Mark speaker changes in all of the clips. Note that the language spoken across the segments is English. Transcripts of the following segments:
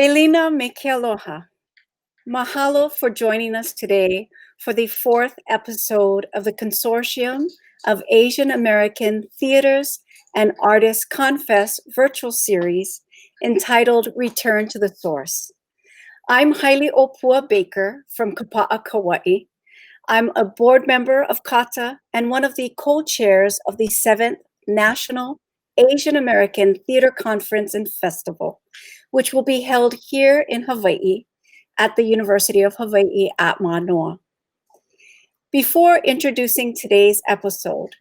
Speaker 1: Felina Mekealoha, mahalo for joining us today for the fourth episode of the Consortium of Asian American Theaters and Artists ConFest Virtual Series entitled Return to the Source. I'm Haile Opua Baker from Kapa'a, Kauai. I'm a board member of CAATA and one of the co-chairs of the 7th National Asian American Theater Conference and Festival, which will be held here in Hawaii at the University of Hawaii at Manoa. Before introducing today's episode,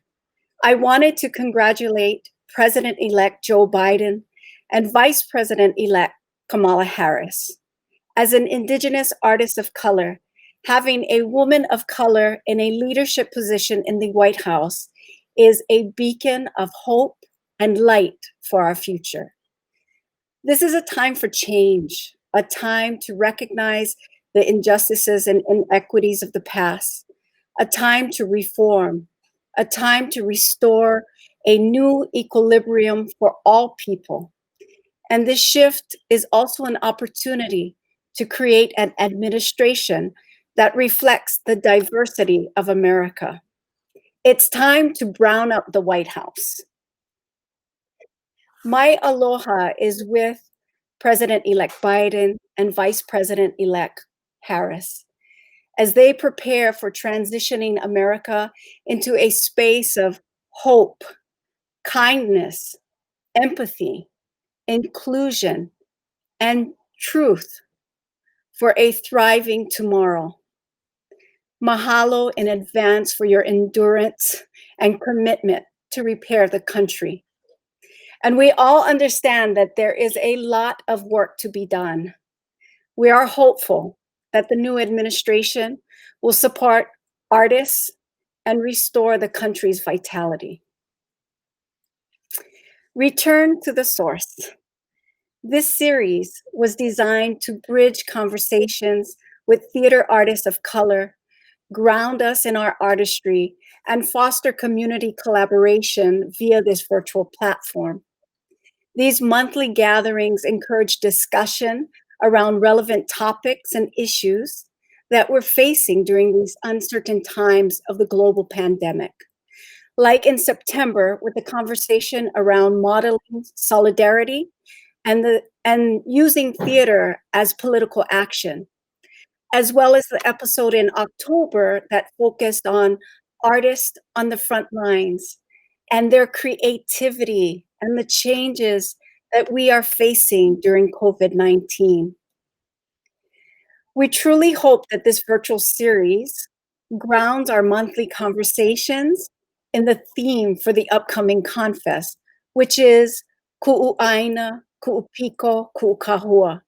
Speaker 1: I wanted to congratulate President-elect Joe Biden and Vice President-elect Kamala Harris. As an Indigenous artist of color, having a woman of color in a leadership position in the White House is a beacon of hope and light for our future. This is a time for change, a time to recognize the injustices and inequities of the past, a time to reform, a time to restore a new equilibrium for all people. And this shift is also an opportunity to create an administration that reflects the diversity of America. It's time to brown up the White House. My aloha is with President-elect Biden and Vice President-elect Harris as they prepare for transitioning America into a space of hope, kindness, empathy, inclusion, and truth for a thriving tomorrow. Mahalo in advance for your endurance and commitment to repair the country. And we all understand that there is a lot of work to be done. We are hopeful that the new administration will support artists and restore the country's vitality. Return to the source. This series was designed to bridge conversations with theater artists of color, ground us in our artistry, and foster community collaboration via this virtual platform. These monthly gatherings encourage discussion around relevant topics and issues that we're facing during these uncertain times of the global pandemic. Like in September with the conversation around modeling solidarity and using theater as political action, as well as the episode in October that focused on artists on the front lines and their creativity and the changes that we are facing during COVID-19. We truly hope that this virtual series grounds our monthly conversations in the theme for the upcoming ConFest, which is Ku'u'aina, Ku'upiko, Ku'ukahua,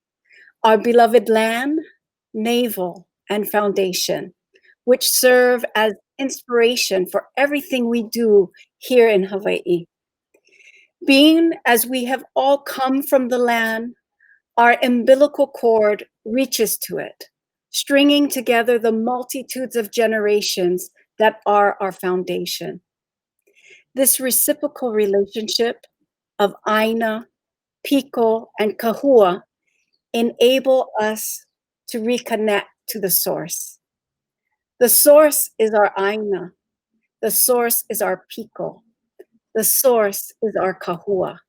Speaker 1: our beloved land, navel, and foundation, which serve as inspiration for everything we do here in Hawaii. Being as we have all come from the land, our umbilical cord reaches to it, stringing together the multitudes of generations that are our foundation. This reciprocal relationship of Aina, Piko, and Kahua enable us to reconnect to the source. The source is our Aina. The source is our Piko. The source is our Kahua.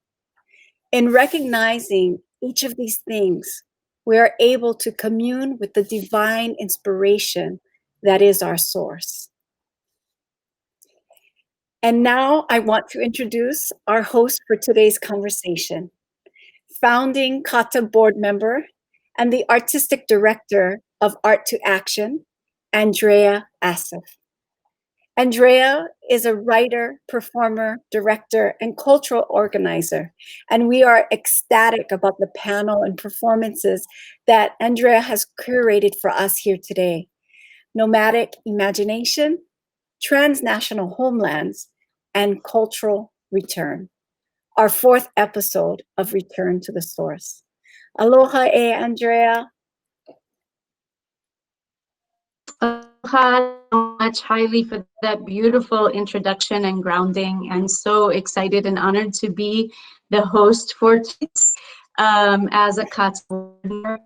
Speaker 1: In recognizing each of these things, we are able to commune with the divine inspiration that is our source. And now I want to introduce our host for today's conversation, founding CAATA board member and the artistic director of Art2Action, Andrea Assaf. Andrea is a writer, performer, director, and cultural organizer, and we are ecstatic about the panel and performances that Andrea has curated for us here today. Nomadic Imagination, Transnational Homelands, and Cultural Return, our fourth episode of Return to the Source. Aloha, Andrea.
Speaker 2: Aloha so much, Haile, for that beautiful introduction and grounding. I'm so excited and honored to be the host for this. as a CAATA board member.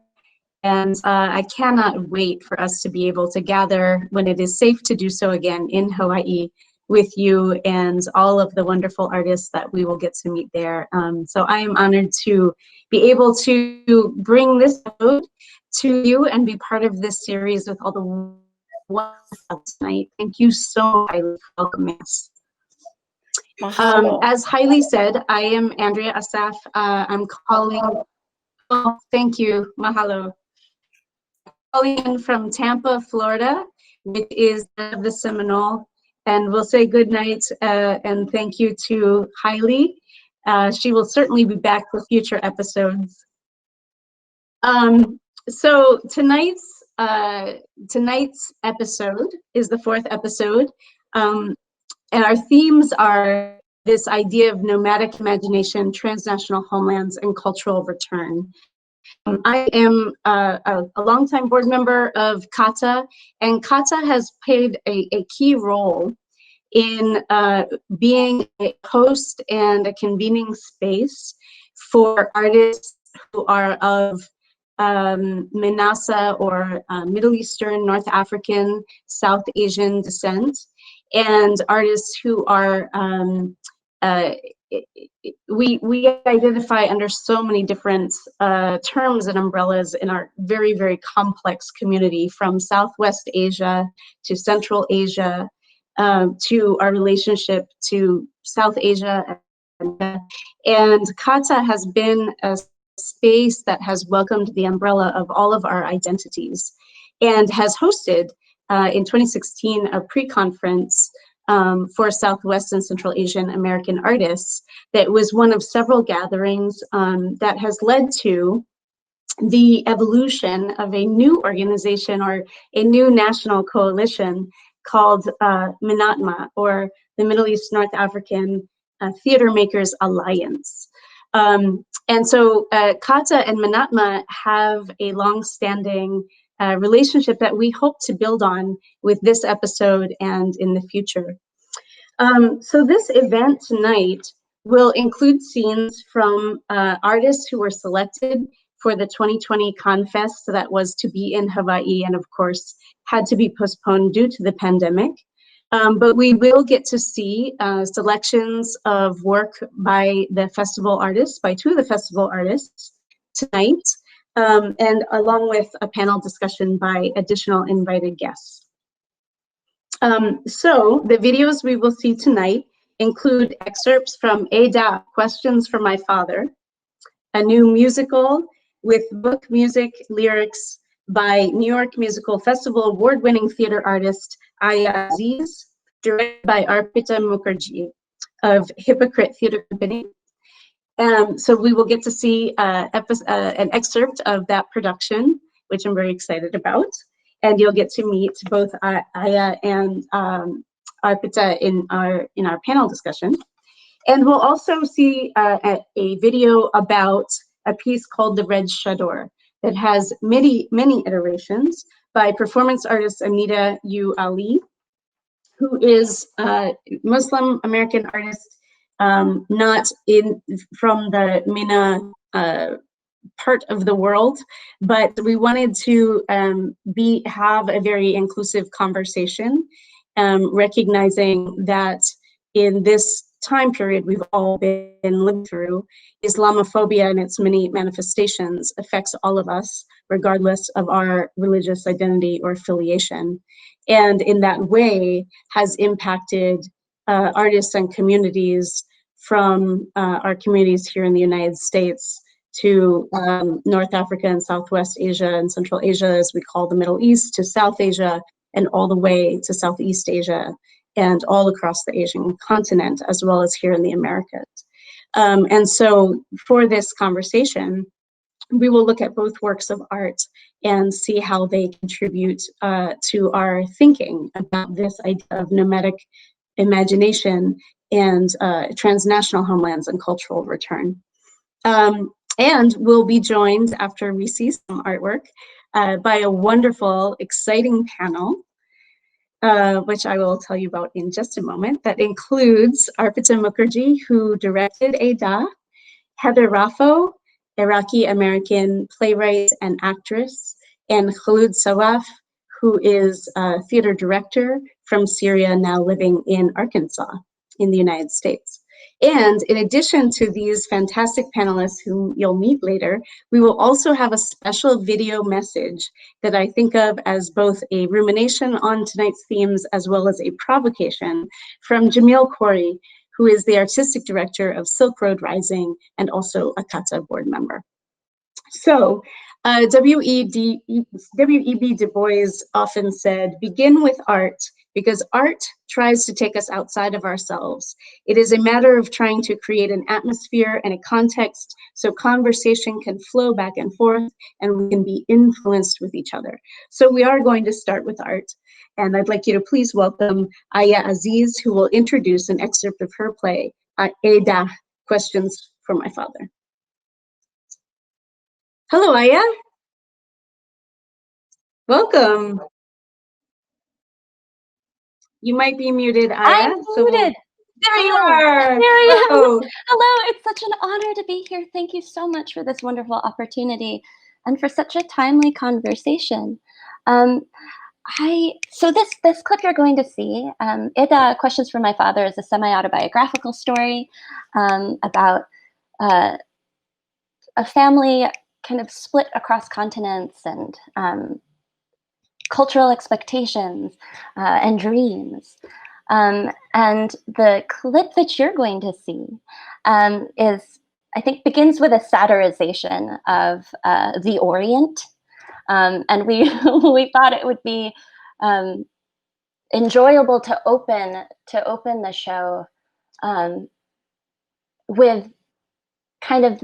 Speaker 2: And I cannot wait for us to be able to gather when it is safe to do so again in Hawaii with you and all of the wonderful artists that we will get to meet there. So I am honored to be able to bring this episode to you and be part of this series with all the wonderful tonight. Thank you so highly for welcoming us.
Speaker 1: Mahalo.
Speaker 2: As Hailey said, I am Andrea Assaf. I'm calling, oh, thank you, mahalo. Calling in from Tampa, Florida, which is the Seminole. And we'll say good night and thank you to Hailey. She will certainly be back for future episodes. So tonight's episode is the 4th episode. And our themes are this idea of nomadic imagination, transnational homelands, and cultural return. I am a longtime board member of CAATA, and CAATA has played a key role in being a host and a convening space for artists who are of MENASA or Middle Eastern, North African, South Asian descent, and artists who are we identify under so many different terms and umbrellas in our very, very complex community, from Southwest Asia to Central Asia, to our relationship to South Asia. And CAATA has been a space that has welcomed the umbrella of all of our identities and has hosted in 2016 a pre-conference for Southwest and Central Asian American artists that was one of several gatherings that has led to the evolution of a new organization or a new national coalition called MENATMA, or the Middle East North African Theater Makers Alliance. And so CAATA and MENATMA have a long-standing relationship that we hope to build on with this episode and in the future. So this event tonight will include scenes from artists who were selected for the 2020 ConFest that was to be in Hawaii and of course had to be postponed due to the pandemic. But we will get to see selections of work by the festival artists, by 2 of the festival artists tonight, and along with a panel discussion by additional invited guests. So the videos we will see tonight include excerpts from ADA, Questions for My Father, a new musical with book music lyrics by New York Musical Festival award-winning theater artist Aya Aziz, directed by Arpita Mukherjee of Hypocrite Theater Company. So we will get to see an excerpt of that production, which I'm very excited about. And you'll get to meet both Aya and Arpita in our panel discussion. And we'll also see a video about a piece called The Red Chador that has many iterations by performance artist Anita U. Ali, who is a Muslim American artist, not from the MENA part of the world, but we wanted to have a very inclusive conversation, recognizing that in this time period we've all been living through, Islamophobia and its many manifestations affects all of us, regardless of our religious identity or affiliation. And in that way has impacted artists and communities from our communities here in the United States to North Africa and Southwest Asia and Central Asia, as we call the Middle East, to South Asia, and all the way to Southeast Asia, and all across the Asian continent, as well as here in the Americas. And so for this conversation, we will look at both works of art and see how they contribute to our thinking about this idea of nomadic imagination and transnational homelands and cultural return. And we'll be joined, after we see some artwork, by a wonderful, exciting panel, which I will tell you about in just a moment, that includes Arpita Mukherjee, who directed ADA, Heather Raffo, Iraqi-American playwright and actress, and Khaloud Sawaf, who is a theater director from Syria, now living in Arkansas in the United States. And in addition to these fantastic panelists whom you'll meet later, we will also have a special video message that I think of as both a rumination on tonight's themes as well as a provocation from Jamil Khoury, who is the artistic director of Silk Road Rising and also a CAATA board member. So W.E.B. Du Bois often said, begin with art, because art tries to take us outside of ourselves. It is a matter of trying to create an atmosphere and a context so conversation can flow back and forth and we can be influenced with each other. So we are going to start with art. And I'd like you to please welcome Aya Aziz, who will introduce an excerpt of her play, AKDT, Questions for My Father. Hello, Aya. Welcome. You might be muted, Aya.
Speaker 3: I'm muted.
Speaker 2: There you are.
Speaker 3: There I am.
Speaker 2: Hello.
Speaker 3: Hello. It's such an honor to be here. Thank you so much for this wonderful opportunity and for such a timely conversation. So this clip you're going to see, Questions for My Father, is a semi-autobiographical story about a family kind of split across continents and cultural expectations and dreams. And the clip that you're going to see I think, begins with a satirization of the Orient. And we thought it would be enjoyable to open the show with kind of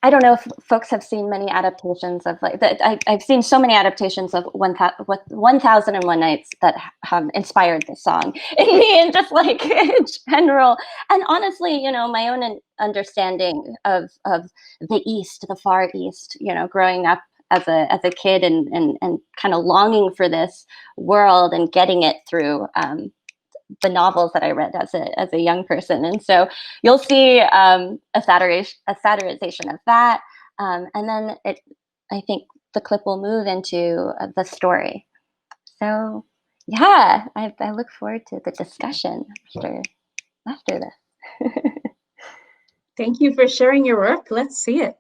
Speaker 3: I don't know if folks have seen many adaptations of I've seen so many adaptations of 1001 Nights that have inspired this song in me, and just like in general. And honestly, my own understanding of the East, the Far East, growing up as a kid and kind of longing for this world and getting it through the novels that I read as a young person. And so you'll see a satirization of that. And then I think the clip will move into the story. So yeah, I look forward to the discussion after this.
Speaker 2: Thank you for sharing your work. Let's see it.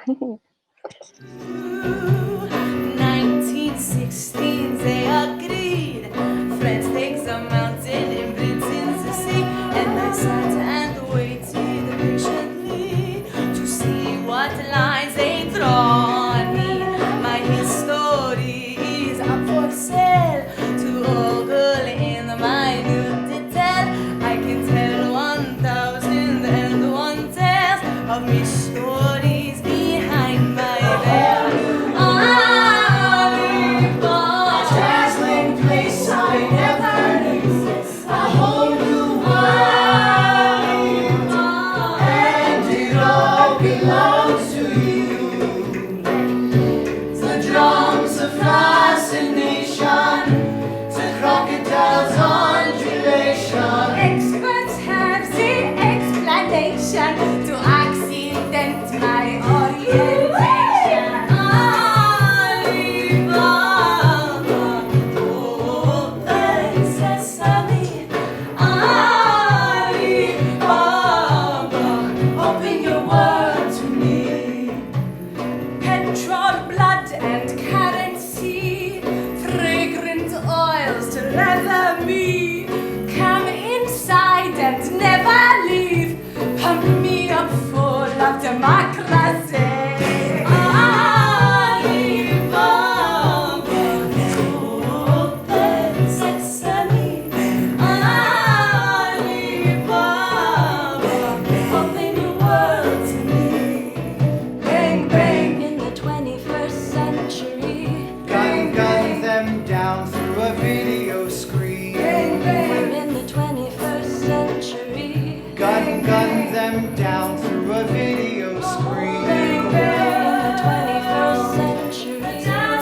Speaker 4: 1916, they agreed. France takes a mountain in Britain's sea, and I sat and waited patiently to see what lines they draw on me. My history is up for sale to ogle in minute detail. I can tell 1,001 tales of mysteries behind my veil. To accident my orientation. Alibaba, open sesame. Alibaba, open your world to me. Petrol, blood, and currency, fragrant oils to leather me. Come inside and never leave. Pump me up full of democracy. Alibaba, open sesame. Alibaba, open your world to me. Bang, bang in the 21st century.
Speaker 5: Gun them down through a video screen.
Speaker 4: Bang, bang.
Speaker 3: We're in the 21st century.
Speaker 5: Gun them down through a video screen.
Speaker 3: In the 21st century.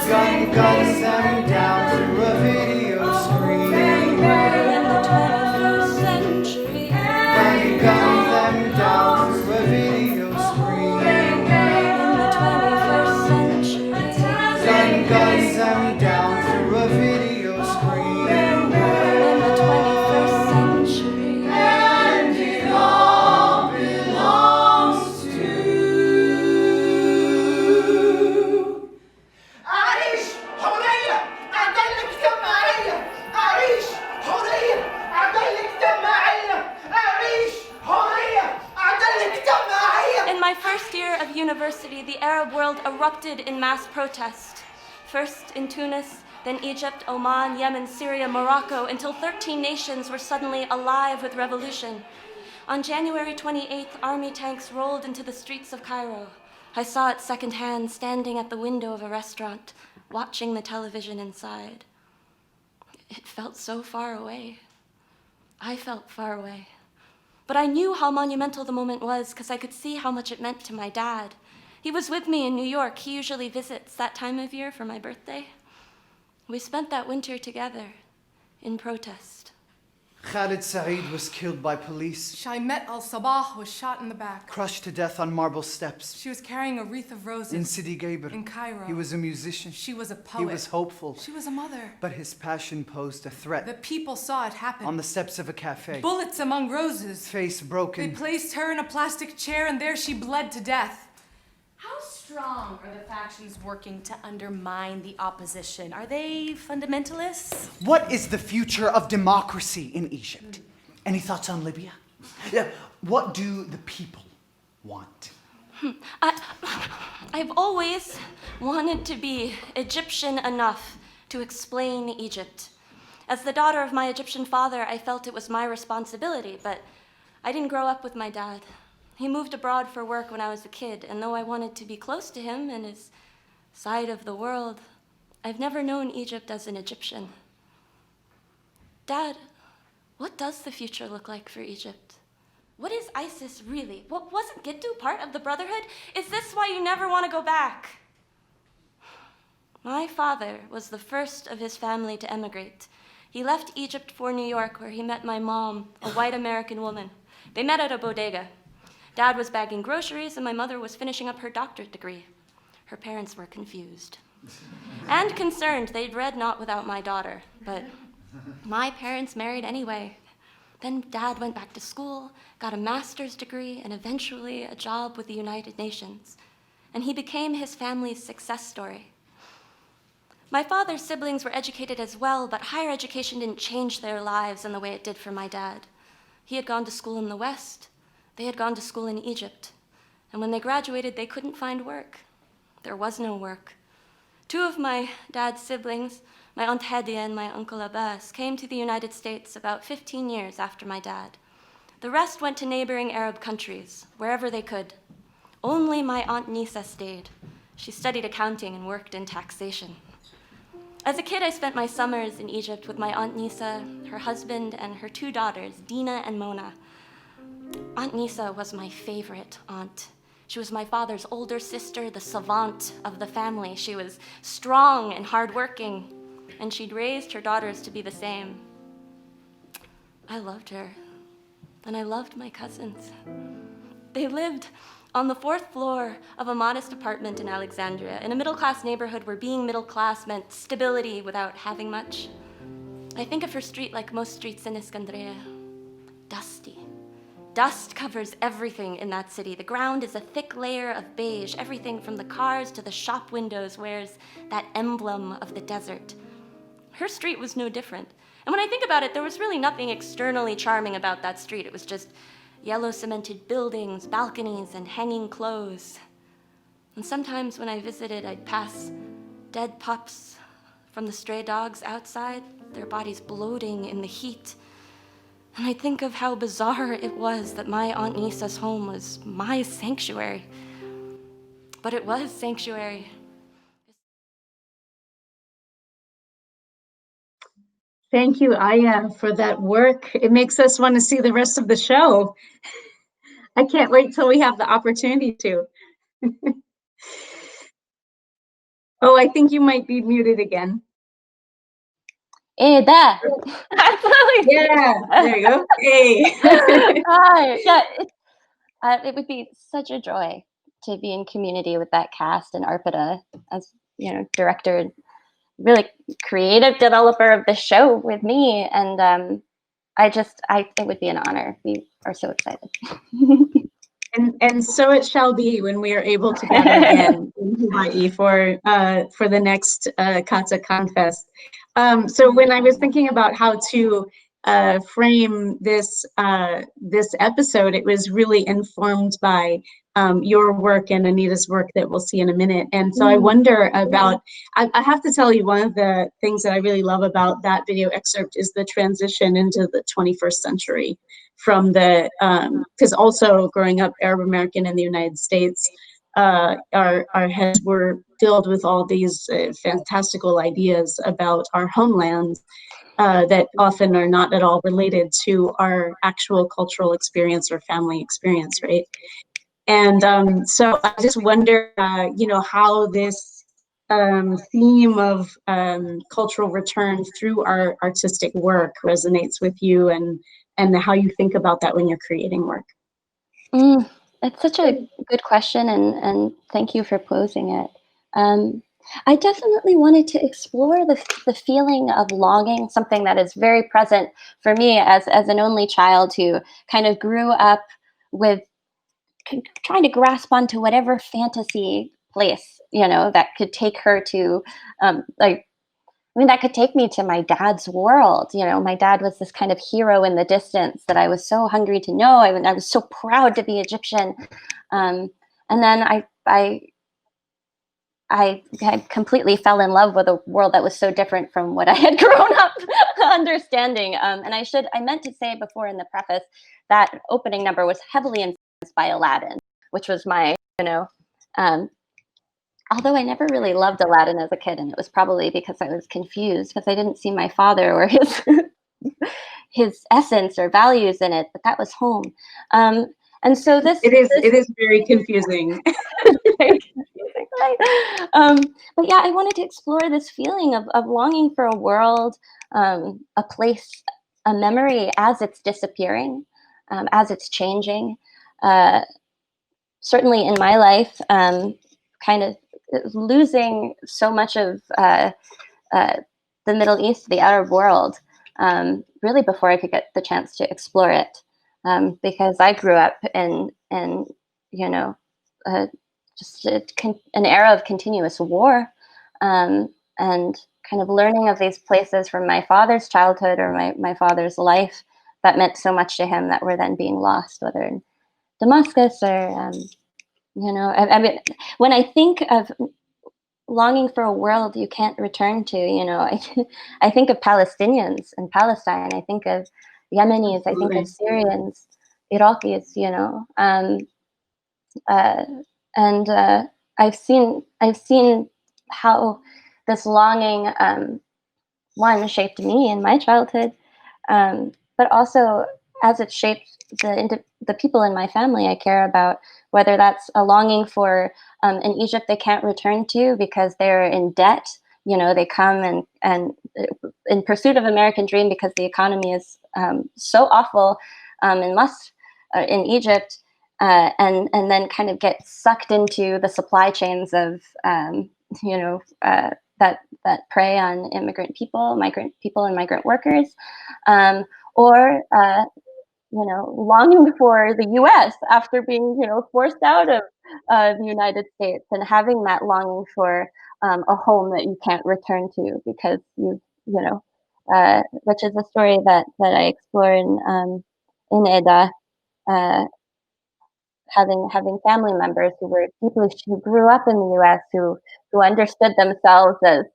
Speaker 5: Gun them down through a video screen.
Speaker 3: We're in the 21st century.
Speaker 5: Gun them down through a video
Speaker 3: university, the Arab world erupted in mass protest. First in Tunis, then Egypt, Oman, Yemen, Syria, Morocco, until 13 nations were suddenly alive with revolution. On January 28th, army tanks rolled into the streets of Cairo. I saw it secondhand, standing at the window of a restaurant, watching the television inside. It felt so far away. I felt far away. But I knew how monumental the moment was because I could see how much it meant to my dad. He was with me in New York. He usually visits that time of year for my birthday. We spent that winter together in protest.
Speaker 5: Khalid Saeed was killed by police.
Speaker 6: Shaimet al-Sabah was shot in the back.
Speaker 5: Crushed to death on marble steps.
Speaker 6: She was carrying a wreath of roses.
Speaker 5: In Sidi Gaber.
Speaker 6: In Cairo.
Speaker 5: He was a musician.
Speaker 6: She was a poet.
Speaker 5: He was hopeful.
Speaker 6: She was a mother.
Speaker 5: But his passion posed a threat.
Speaker 6: The people saw it happen.
Speaker 5: On the steps of a cafe.
Speaker 6: Bullets among roses.
Speaker 5: Face broken.
Speaker 6: They placed her in a plastic chair and there she bled to death.
Speaker 7: How strong are the factions working to undermine the opposition? Are they fundamentalists?
Speaker 5: What is the future of democracy in Egypt? Any thoughts on Libya? Yeah. What do the people want?
Speaker 3: I've always wanted to be Egyptian enough to explain Egypt. As the daughter of my Egyptian father, I felt it was my responsibility, but I didn't grow up with my dad. He moved abroad for work when I was a kid, and though I wanted to be close to him and his side of the world, I've never known Egypt as an Egyptian. Dad, what does the future look like for Egypt? What is ISIS really? Wasn't Gittu part of the Brotherhood? Is this why you never want to go back? My father was the first of his family to emigrate. He left Egypt for New York, where he met my mom, a white American woman. They met at a bodega. Dad was bagging groceries, and my mother was finishing up her doctorate degree. Her parents were confused and concerned. They'd read Not Without My Daughter, but my parents married anyway. Then Dad went back to school, got a master's degree, and eventually a job with the United Nations. And he became his family's success story. My father's siblings were educated as well, but higher education didn't change their lives in the way it did for my dad. He had gone to school in the West. They had gone to school in Egypt. And when they graduated, they couldn't find work. There was no work. Two of my dad's siblings, my Aunt Hadia and my Uncle Abbas, came to the United States about 15 years after my dad. The rest went to neighboring Arab countries, wherever they could. Only my Aunt Nisa stayed. She studied accounting and worked in taxation. As a kid, I spent my summers in Egypt with my Aunt Nisa, her husband, and her two daughters, Dina and Mona. Aunt Nisa was my favorite aunt. She was my father's older sister, the savant of the family. She was strong and hardworking, and she'd raised her daughters to be the same. I loved her, and I loved my cousins. They lived on the 4th floor of a modest apartment in Alexandria, in a middle-class neighborhood where being middle class meant stability without having much. I think of her street like most streets in Iskandria, dusty. Dust covers everything in that city. The ground is a thick layer of beige. Everything from the cars to the shop windows wears that emblem of the desert. Her street was no different. And when I think about it, there was really nothing externally charming about that street. It was just yellow cemented buildings, balconies, and hanging clothes. And sometimes when I visited, I'd pass dead pups from the stray dogs outside, their bodies bloating in the heat. And I think of how bizarre it was that my Aunt Nisa's home was my sanctuary. But it was sanctuary.
Speaker 2: Thank you, Aya, for that work. It makes us want to see the rest of the show. I can't wait till we have the opportunity to. Oh, I think you might be muted again.
Speaker 3: Hey, there. Absolutely.
Speaker 2: Yeah, there you go. Hey.
Speaker 3: Hi. Yeah, it would be such a joy to be in community with that cast and Arpita as, director, really creative developer of the show with me. And it would be an honor. We are so excited.
Speaker 2: And so it shall be when we are able to gather again in Hawaii for the next CAATA ConFest. So when I was thinking about how to frame this episode, it was really informed by your work and Anita's work that we'll see in a minute. And so I wonder about, I have to tell you, one of the things that I really love about that video excerpt is the transition into the 21st century from the, because also growing up Arab American in the United States, our heads were filled with all these fantastical ideas about our homeland that often are not at all related to our actual cultural experience or family experience, right? And so I just wonder, you know, how this theme of cultural return through our artistic work resonates with you, and how you think about that when you're creating work.
Speaker 3: It's such a good question, and thank you for posing it. I definitely wanted to explore the feeling of longing, something that is very present for me as an only child who kind of grew up with trying to grasp onto whatever fantasy place, you know, that could take her to, that could take me to my dad's world. You know, my dad was this kind of hero in the distance that I was so hungry to know. I was so proud to be Egyptian. And then I completely fell in love with a world that was so different from what I had grown up understanding. And I meant to say before in the preface that opening number was heavily influenced by Aladdin, which was my, although I never really loved Aladdin as a kid, and it was probably because I was confused because I didn't see my father or his essence or values in it, but that was home. And so
Speaker 2: it is very confusing.
Speaker 3: Very confusing, right? But yeah, I wanted to explore this feeling of longing for a world, a place, a memory as it's disappearing, as it's changing. Certainly in my life, kind of losing so much of the Middle East, the Arab world, really before I could get the chance to explore it. Because I grew up in just an era of continuous war, and kind of learning of these places from my father's childhood or my father's life that meant so much to him that were then being lost, whether in Damascus or, I mean, when I think of longing for a world you can't return to, I think of Palestinians in Palestine. I think of Yemenis. I think of Syrians, Iraqis. And I've seen how this longing, one, shaped me in my childhood, but also as it shaped the people in my family I care about, whether that's a longing for an Egypt they can't return to because they're in debt. They come and in pursuit of American dream because the economy is so awful in Egypt, and then kind of get sucked into the supply chains of that prey on migrant people and migrant workers, or longing for the U.S. after being forced out of the United States, and having that longing for a home that you can't return to because which is a story that I explore in Eda. Having family members who grew up in the U.S. who understood themselves as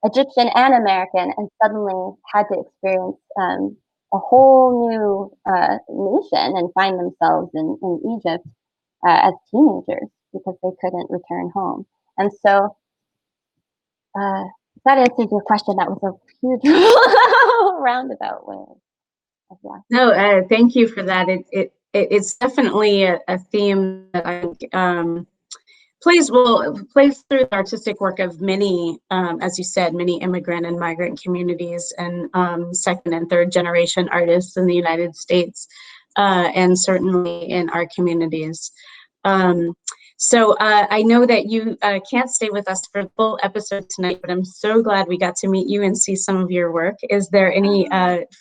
Speaker 3: Egyptian and American, and suddenly had to experience a whole new nation and find themselves in Egypt as teenagers because they couldn't return home. And so that answers your question. That was a huge roundabout way of life.
Speaker 2: No, thank you for that. It's definitely a theme that I think plays through the artistic work of many, as you said, many immigrant and migrant communities, and second and third generation artists in the United States, and certainly in our communities. So I know that you can't stay with us for the full episode tonight, but I'm so glad we got to meet you and see some of your work. Is there any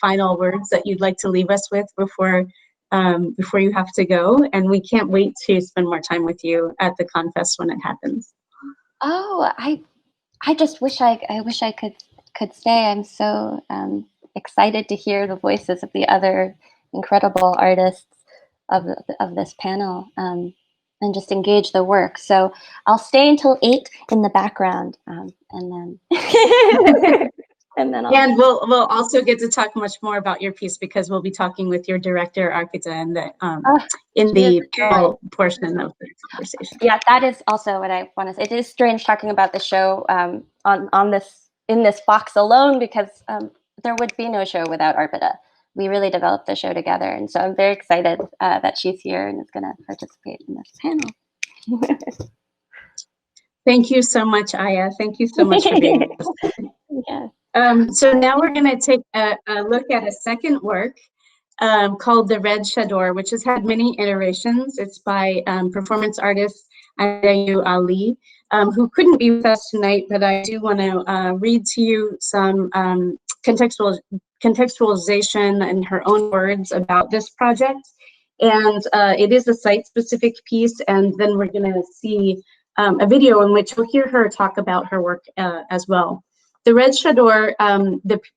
Speaker 2: final words that you'd like to leave us with before you have to go? And we can't wait to spend more time with you at the ConFest when it happens.
Speaker 3: Oh, I just wish I could stay. I'm so excited to hear the voices of the other incredible artists of this panel and just engage the work. So I'll stay until 8 in the background, and then
Speaker 2: and we'll also get to talk much more about your piece because we'll be talking with your director, AKDT, in the panel portion of the conversation.
Speaker 3: Yeah, that is also what I want to say. It is strange talking about the show in this box alone because there would be no show without ARPITA. We really developed the show together, and so I'm very excited that she's here and is going to participate in this panel.
Speaker 2: Thank you so much, Aya. Thank you so much for being with us.
Speaker 3: Yeah.
Speaker 2: So now we're going to take a look at a second work called The Red Chador, which has had many iterations. It's by performance artist Andrea Ali, who couldn't be with us tonight, but I do want to read to you some contextualization in her own words about this project. And it is a site-specific piece, and then we're going to see a video in which we'll hear her talk about her work as well. The Red Chador,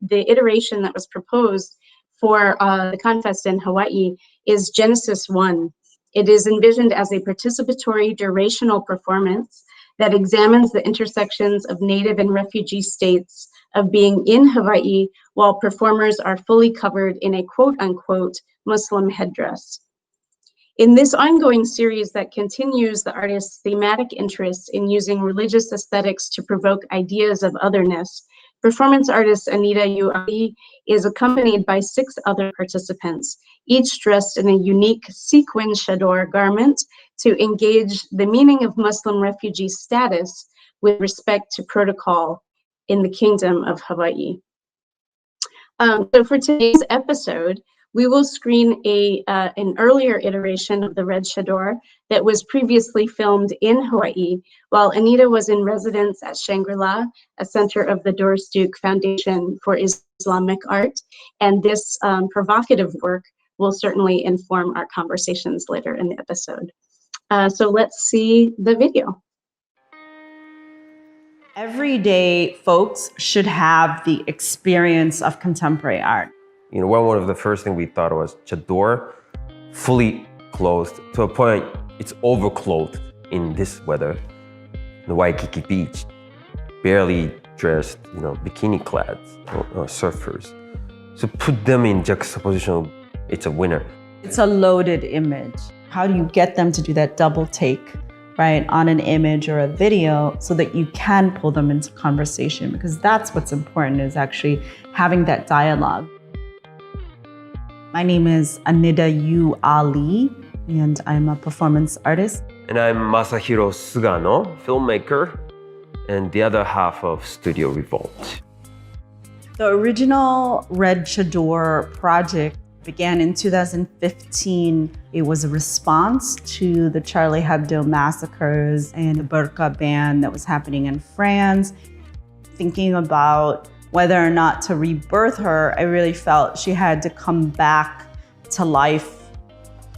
Speaker 2: the iteration that was proposed for the ConFest in Hawaii is Genesis 1. It is envisioned as a participatory durational performance that examines the intersections of Native and refugee states of being in Hawaii while performers are fully covered in a quote-unquote Muslim headdress. In this ongoing series that continues the artist's thematic interest in using religious aesthetics to provoke ideas of otherness, performance artist Anita Ali is accompanied by 6 other participants, each dressed in a unique sequin chador garment to engage the meaning of Muslim refugee status with respect to protocol in the Kingdom of Hawaii. So for today's episode, we will screen an earlier iteration of the Red Chador that was previously filmed in Hawaii while Anita was in residence at Shangri-La, a center of the Doris Duke Foundation for Islamic Art. And this provocative work will certainly inform our conversations later in the episode. So let's see the video.
Speaker 8: Everyday folks should have the experience of contemporary art.
Speaker 9: You know, one of the first things we thought was chador, fully clothed to a point it's overclothed in this weather. The Waikiki beach, barely dressed, you know, bikini clad surfers. So put them in juxtaposition, it's a winner.
Speaker 8: It's a loaded image. How do you get them to do that double take, right, on an image or a video so that you can pull them into conversation? Because that's what's important, is actually having that dialogue. My name is Anita Ali, and I'm a performance artist.
Speaker 9: And I'm Masahiro Sugano, filmmaker, and the other half of Studio Revolt.
Speaker 8: The original Red Chador project began in 2015. It was a response to the Charlie Hebdo massacres and the burqa ban that was happening in France. Thinking about whether or not to rebirth her, I really felt she had to come back to life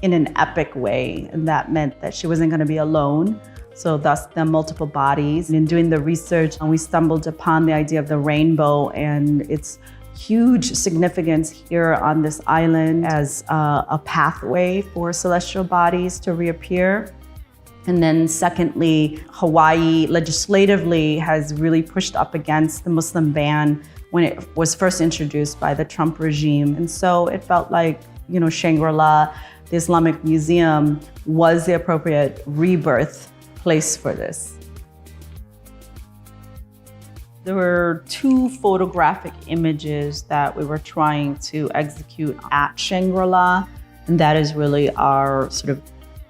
Speaker 8: in an epic way. And that meant that she wasn't going to be alone. So thus the multiple bodies. And in doing the research, we stumbled upon the idea of the rainbow and its huge significance here on this island as a pathway for celestial bodies to reappear. And then secondly, Hawaii legislatively has really pushed up against the Muslim ban when it was first introduced by the Trump regime. And so it felt like, you know, Shangri-La, the Islamic Museum, was the appropriate rebirth place for this. There were 2 photographic images that we were trying to execute at Shangri-La, and that is really our sort of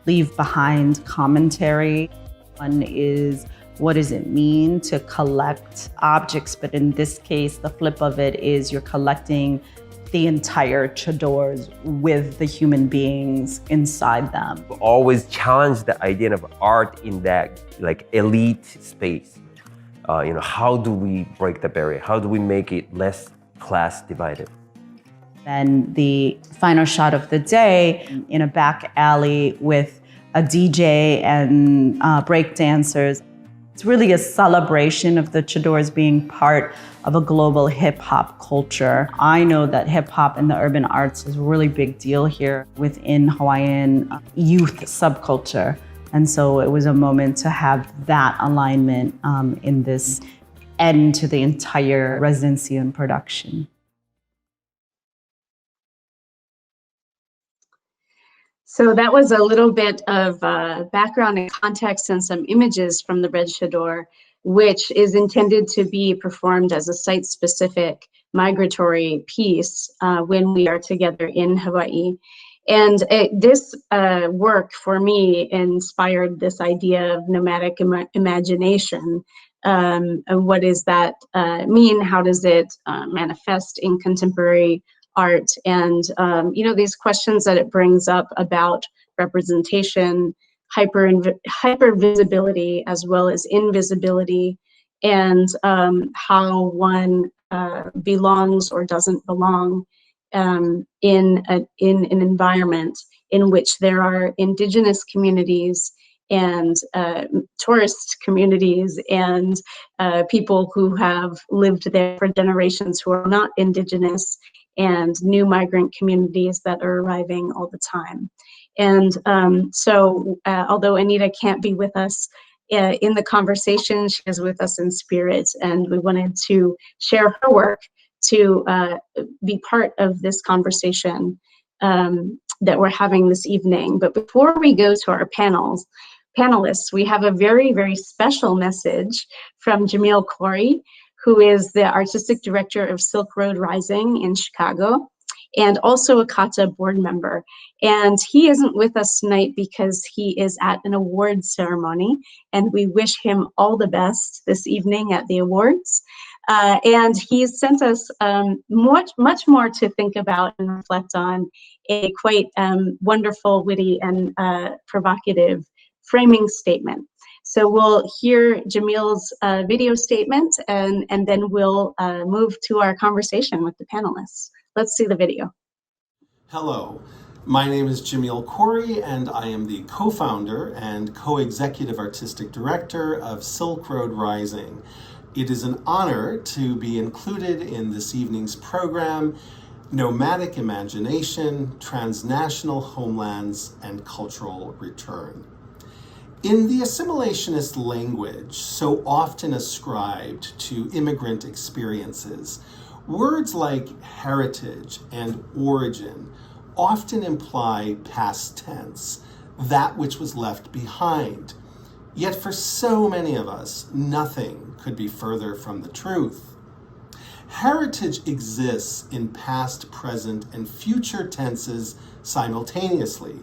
Speaker 8: leave behind commentary. One is, what does it mean to collect objects? But in this case, the flip of it is you're collecting the entire chadors with the human beings inside them.
Speaker 9: Always challenge the idea of art in that like elite space. You know, how do we break the barrier? How do we make it less class divided?
Speaker 8: Then the final shot of the day in a back alley with a DJ and break dancers. It's really a celebration of the Chadors being part of a global hip hop culture. I know that hip hop and the urban arts is a really big deal here within Hawaiian youth subculture. And so it was a moment to have that alignment in this end to the entire residency and production.
Speaker 2: So that was a little bit of background and context and some images from the Red Chador, which is intended to be performed as a site-specific migratory piece when we are together in Hawaii. And this work for me inspired this idea of nomadic imagination. And what does that mean? How does it manifest in contemporary art? And these questions that it brings up about representation, hyper visibility, as well as invisibility, and how one belongs or doesn't belong in an environment in which there are indigenous communities and tourist communities and people who have lived there for generations who are not indigenous, and new migrant communities that are arriving all the time. And so although Anita can't be with us in the conversation, she is with us in spirit, and we wanted to share her work to be part of this conversation that we're having this evening. But before we go to our panelists, we have a very, very special message from Jamil Khoury, who is the Artistic Director of Silk Road Rising in Chicago, and also a CAATA board member. And he isn't with us tonight because he is at an awards ceremony, and we wish him all the best this evening at the awards. And he's sent us much more to think about and reflect on, a quite wonderful, witty, and provocative framing statement. So we'll hear Jamil's video statement, and then we'll move to our conversation with the panelists. Let's see the video.
Speaker 10: Hello, my name is Jamil Khoury, and I am the co-founder and co-executive artistic director of Silk Road Rising. It is an honor to be included in this evening's program, Nomadic Imagination, Transnational Homelands and Cultural Return. In the assimilationist language so often ascribed to immigrant experiences, words like heritage and origin often imply past tense, that which was left behind. Yet for so many of us, nothing could be further from the truth. Heritage exists in past, present, and future tenses simultaneously.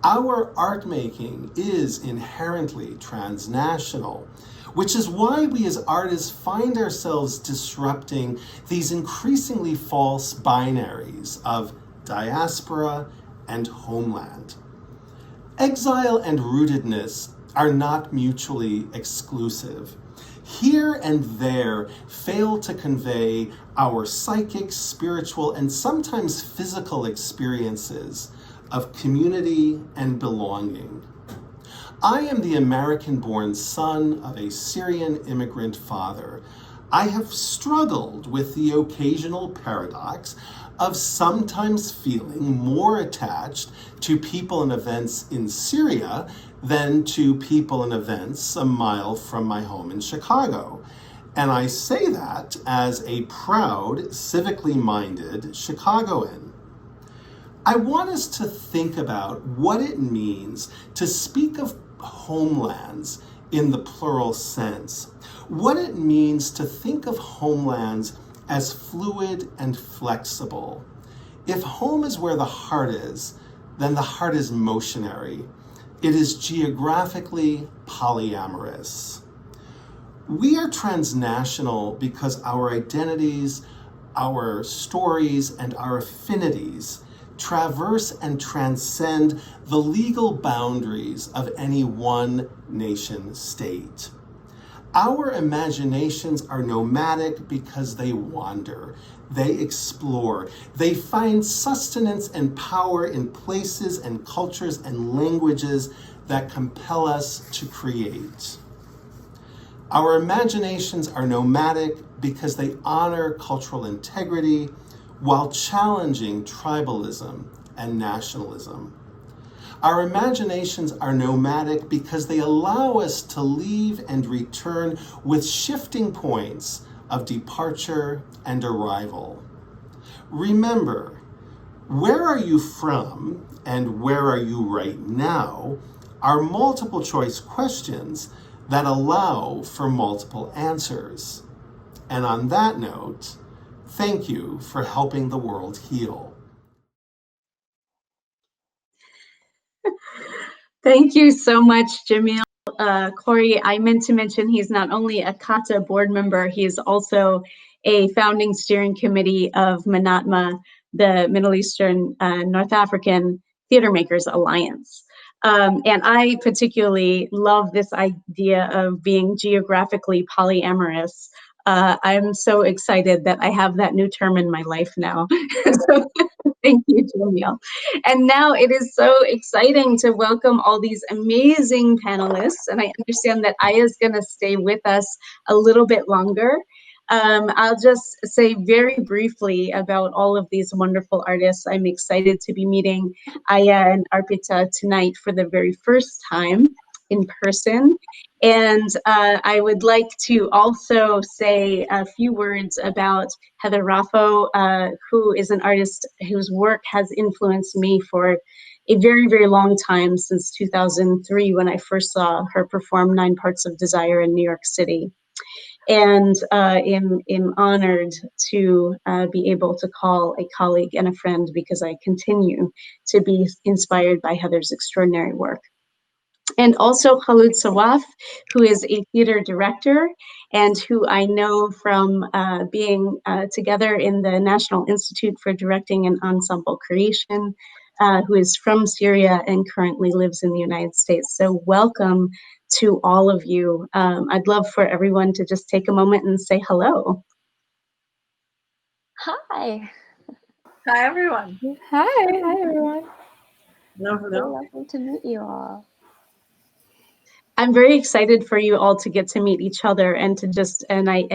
Speaker 10: Our art making is inherently transnational, which is why we as artists find ourselves disrupting these increasingly false binaries of diaspora and homeland. Exile and rootedness are not mutually exclusive. Here and there fail to convey our psychic, spiritual, and sometimes physical experiences of community and belonging. I am the American-born son of a Syrian immigrant father. I have struggled with the occasional paradox of sometimes feeling more attached to people and events in Syria than to people and events a mile from my home in Chicago. And I say that as a proud, civically minded Chicagoan. I want us to think about what it means to speak of homelands in the plural sense, what it means to think of homelands as fluid and flexible. If home is where the heart is, then the heart is motionary. It is geographically polyamorous. We are transnational because our identities, our stories, and our affinities traverse and transcend the legal boundaries of any one nation state. Our imaginations are nomadic because they wander, they explore, they find sustenance and power in places and cultures and languages that compel us to create. Our imaginations are nomadic because they honor cultural integrity while challenging tribalism and nationalism. Our imaginations are nomadic because they allow us to leave and return with shifting points of departure and arrival. Remember, where are you from and where are you right now are multiple choice questions that allow for multiple answers. And on that note, thank you for helping the world heal.
Speaker 2: Thank you so much, Jamil Khoury. I meant to mention he's not only a CAATA board member, he is also a founding steering committee of MENATMA, the Middle Eastern North African Theater Makers Alliance. And I particularly love this idea of being geographically polyamorous. I'm so excited that I have that new term in my life now. So, thank you, Jamil. And now it is so exciting to welcome all these amazing panelists. And I understand that Aya is going to stay with us a little bit longer. I'll just say very briefly about all of these wonderful artists. I'm excited to be meeting Aya and Arpita tonight for the very first time in person. And I would like to also say a few words about Heather Raffo, who is an artist whose work has influenced me for a very, very long time, since 2003, when I first saw her perform 9 Parts of Desire in New York City. And am honored to be able to call a colleague and a friend, because I continue to be inspired by Heather's extraordinary work. And also Khalid Sawaf, who is a theater director and who I know from being together in the National Institute for Directing and Ensemble Creation, who is from Syria and currently lives in the United States. So welcome to all of you. I'd love for everyone to just take a moment and say hello.
Speaker 3: Hi.
Speaker 11: Hi, everyone.
Speaker 12: Hi everyone.
Speaker 11: Hello, hello.
Speaker 3: Lovely to meet you all.
Speaker 2: I'm very excited for you all to get to meet each other and to just, and I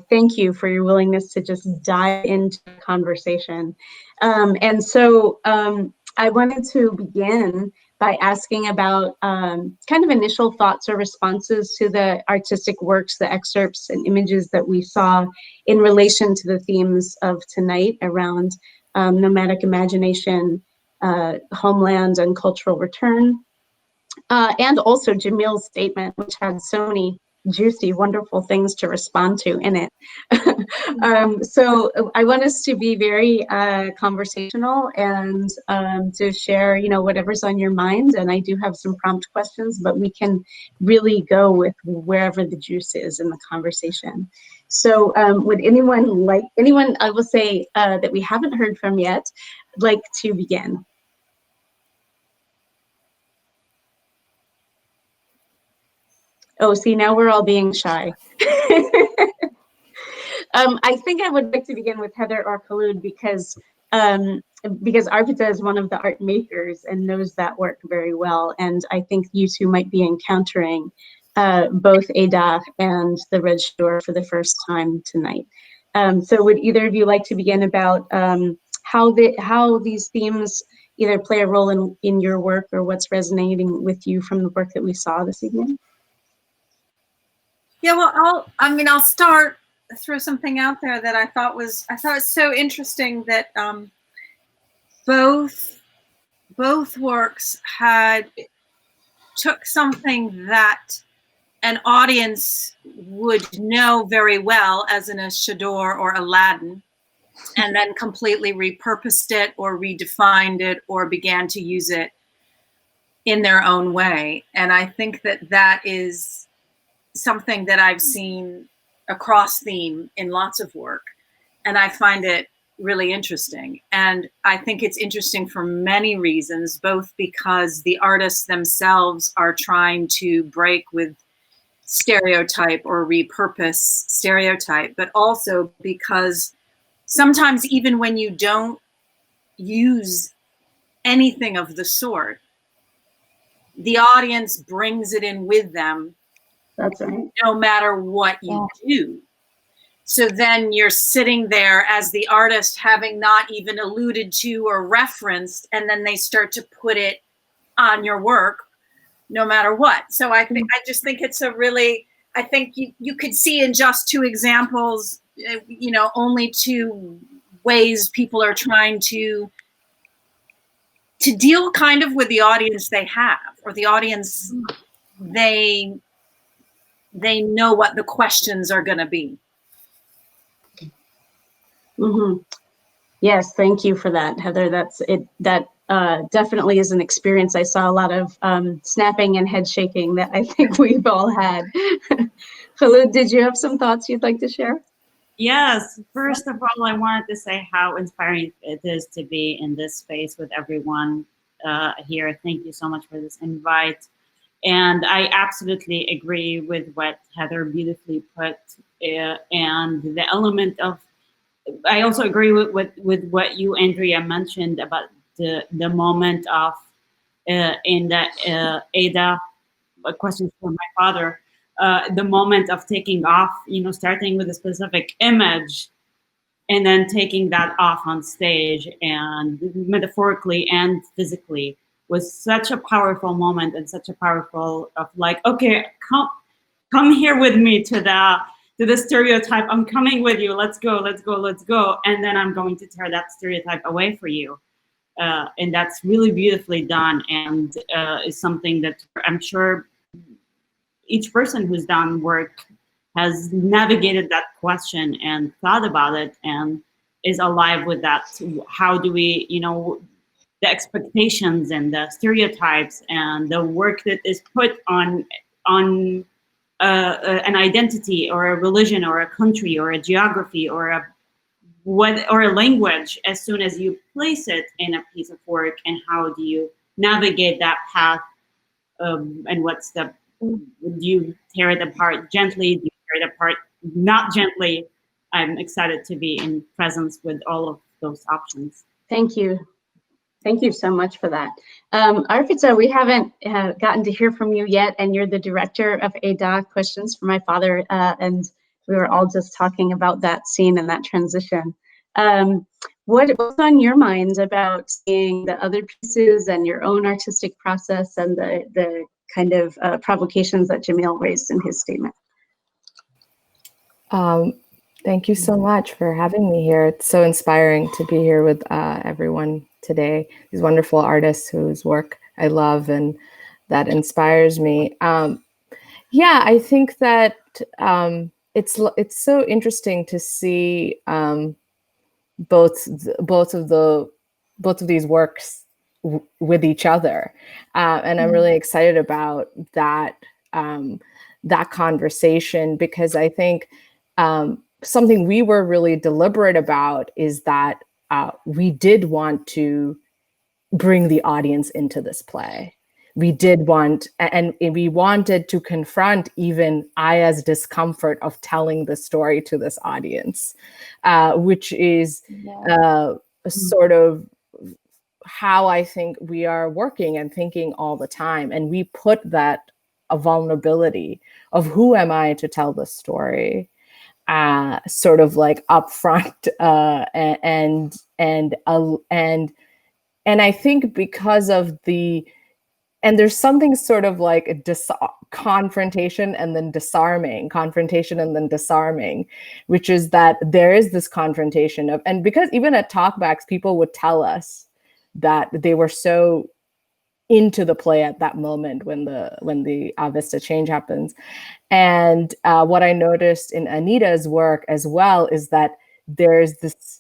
Speaker 2: thank you for your willingness to just dive into the conversation. And so I wanted to begin by asking about kind of initial thoughts or responses to the artistic works, the excerpts and images that we saw in relation to the themes of tonight around nomadic imagination, homeland and cultural return. And also Jamil's statement, which had so many juicy, wonderful things to respond to in it. So I want us to be very conversational and to share, whatever's on your mind. And I do have some prompt questions, but we can really go with wherever the juice is in the conversation. So would anyone, I will say that we haven't heard from yet, like to begin? Oh, see, now we're all being shy. I think I would like to begin with Heather or Khalid, because Arpita is one of the art makers and knows that work very well. And I think you two might be encountering both Ada and the Red Shore for the first time tonight. So would either of you like to begin about how these themes either play a role in your work, or what's resonating with you from the work that we saw this evening?
Speaker 11: Yeah, well, I'll start, throw something out there that I thought it's so interesting that both works took something that an audience would know very well, as in a Chador or Aladdin, and then completely repurposed it or redefined it or began to use it in their own way. And I think that is something that I've seen across theme in lots of work. And I find it really interesting. And I think it's interesting for many reasons, both because the artists themselves are trying to break with stereotype or repurpose stereotype, but also because sometimes even when you don't use anything of the sort, the audience brings it in with them
Speaker 2: That's right.
Speaker 11: No matter what you do. So then you're sitting there as the artist having not even alluded to or referenced, and then they start to put it on your work no matter what. So I just think it's a really, I think you could see in just two examples, only two ways people are trying to deal kind of with the audience they have, or the audience they know what the questions are going to be.
Speaker 2: Mm-hmm. Yes, thank you for that, Heather. That's it. That definitely is an experience. I saw a lot of snapping and head shaking that I think we've all had. Khoury, did you have some thoughts you'd like to share?
Speaker 12: Yes, first of all, I wanted to say how inspiring it is to be in this space with everyone here. Thank you so much for this invite. And I absolutely agree with what Heather beautifully put, and the element of, I also agree with what you, Andrea, mentioned about the moment of, in the Ada, questions from my father, the moment of taking off, starting with a specific image and then taking that off on stage, and metaphorically and physically, was such a powerful moment, and such a powerful of like, okay, come here with me to the stereotype. I'm coming with you. Let's go. And then I'm going to tear that stereotype away for you. And that's really beautifully done, and is something that I'm sure each person who's done work has navigated that question and thought about it and is alive with that. How do we, the expectations and the stereotypes and the work that is put on an identity or a religion or a country or a geography or a language, as soon as you place it in a piece of work, and how do you navigate that path, and what's the, do you tear it apart gently, do you tear it apart not gently? I'm excited to be in presence with all of those options.
Speaker 2: Thank you. Thank you so much for that. Arpita, we haven't gotten to hear from you yet, and you're the director of ADA, Questions for My Father, and we were all just talking about that scene and that transition. What's on your mind about seeing the other pieces and your own artistic process and the kind of provocations that Jamil raised in his statement?
Speaker 13: Thank you so much for having me here. It's so inspiring to be here with everyone today. These wonderful artists whose work I love and that inspires me. Yeah, I think that it's so interesting to see both of these works with each other, and I'm really excited about that conversation, because I think something we were really deliberate about is that we did want to bring the audience into this play. We did want, and we wanted to confront even Aya's discomfort of telling the story to this audience, which is sort of how I think we are working and thinking all the time. And we put that a vulnerability of who am I to tell the story, sort of like upfront, and I think because of and there's something sort of like a confrontation and then disarming, which is that there is this confrontation of, and because even at talkbacks, people would tell us that they were so into the play at that moment when the Vista change happens. And what I noticed in Anita's work as well is that there's this,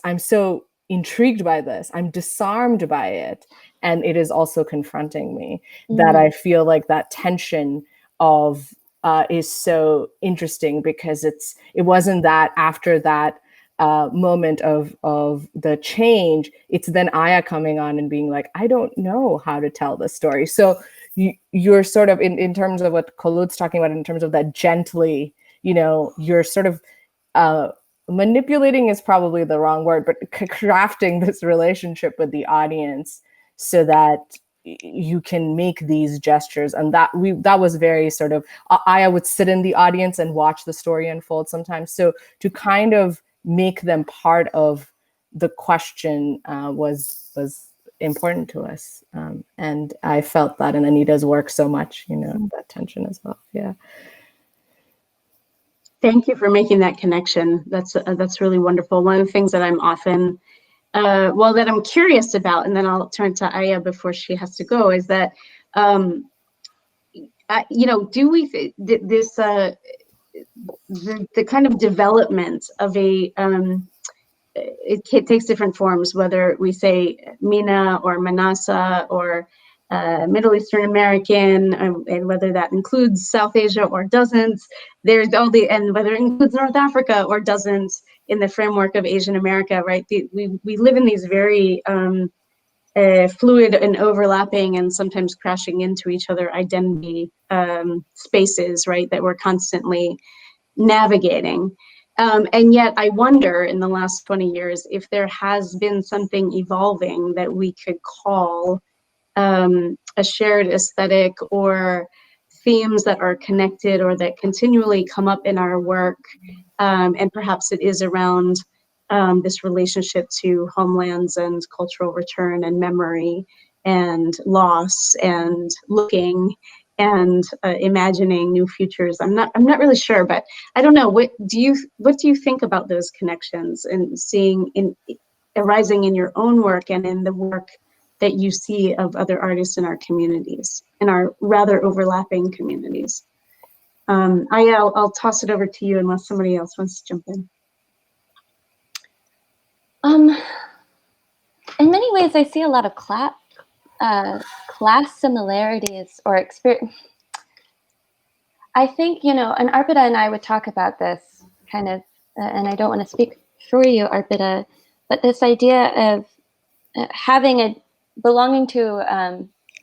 Speaker 13: I'm so intrigued by this, I'm disarmed by it, and it is also confronting me, that I feel like that tension of is so interesting, because it wasn't that after that moment of the change, it's then Aya coming on and being like, I don't know how to tell the story. So you're sort of in terms of what Khoury's talking about, in terms of that gently, you're sort of manipulating is probably the wrong word, but crafting this relationship with the audience so that you can make these gestures. And that was very sort of, I would sit in the audience and watch the story unfold sometimes. So to kind of make them part of the question was important to us. And I felt that in Anita's work so much, that tension as well. Yeah.
Speaker 2: Thank you for making that connection. That's really wonderful. One of the things that I'm often, that I'm curious about, and then I'll turn to Aya before she has to go, is that, do we the kind of development of a it takes different forms, whether we say MENA or Manasa or Middle Eastern American, and whether that includes South Asia or doesn't. There's and whether it includes North Africa or doesn't in the framework of Asian America, right? We live in these very fluid and overlapping and sometimes crashing into each other identity spaces, right? That we're constantly navigating. And yet I wonder in the last 20 years if there has been something evolving that we could call a shared aesthetic, or themes that are connected or that continually come up in our work. And perhaps it is around this relationship to homelands and cultural return and memory and loss and looking and imagining new futures. I'm not really sure, but I don't know. What do you think about those connections and seeing arising in your own work and in the work that you see of other artists in our communities, in our rather overlapping communities? I'll toss it over to you unless somebody else wants to jump in.
Speaker 3: In many ways, I see a lot of class similarities or experience. I think, and Arpita and I would talk about this kind of, and I don't want to speak for you, Arpita, but this idea of belonging to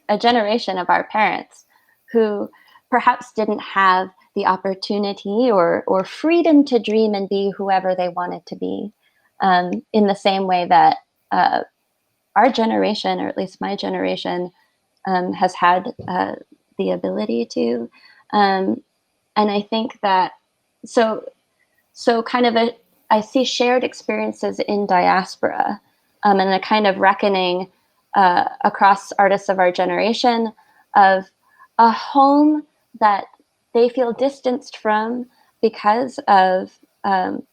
Speaker 3: a generation of our parents who perhaps didn't have the opportunity or freedom to dream and be whoever they wanted to be, in the same way that our generation, or at least my generation, has had the ability to. And I think that, so kind of I see shared experiences in diaspora, and a kind of reckoning across artists of our generation of a home that they feel distanced from because of, and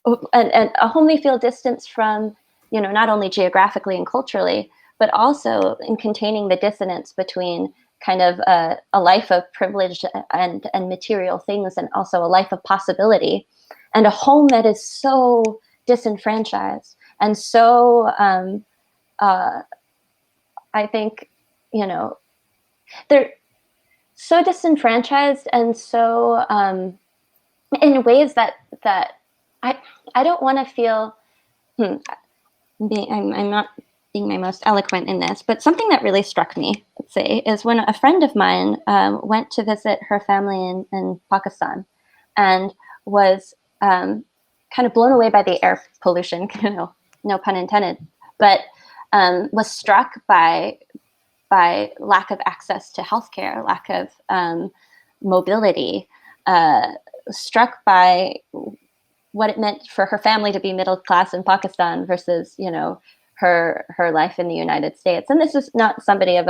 Speaker 3: a home they feel distanced from, not only geographically and culturally, but also in containing the dissonance between kind of a life of privilege and material things, and also a life of possibility, and a home that is so disenfranchised and so I think they're so disenfranchised and so in ways that I don't want to feel I'm not being my most eloquent in this, but something that really struck me, let's say, is when a friend of mine went to visit her family in Pakistan and was kind of blown away by the air pollution, no pun intended, but was struck by lack of access to healthcare, lack of mobility, struck by what it meant for her family to be middle class in Pakistan versus, her life in the United States. And this is not somebody of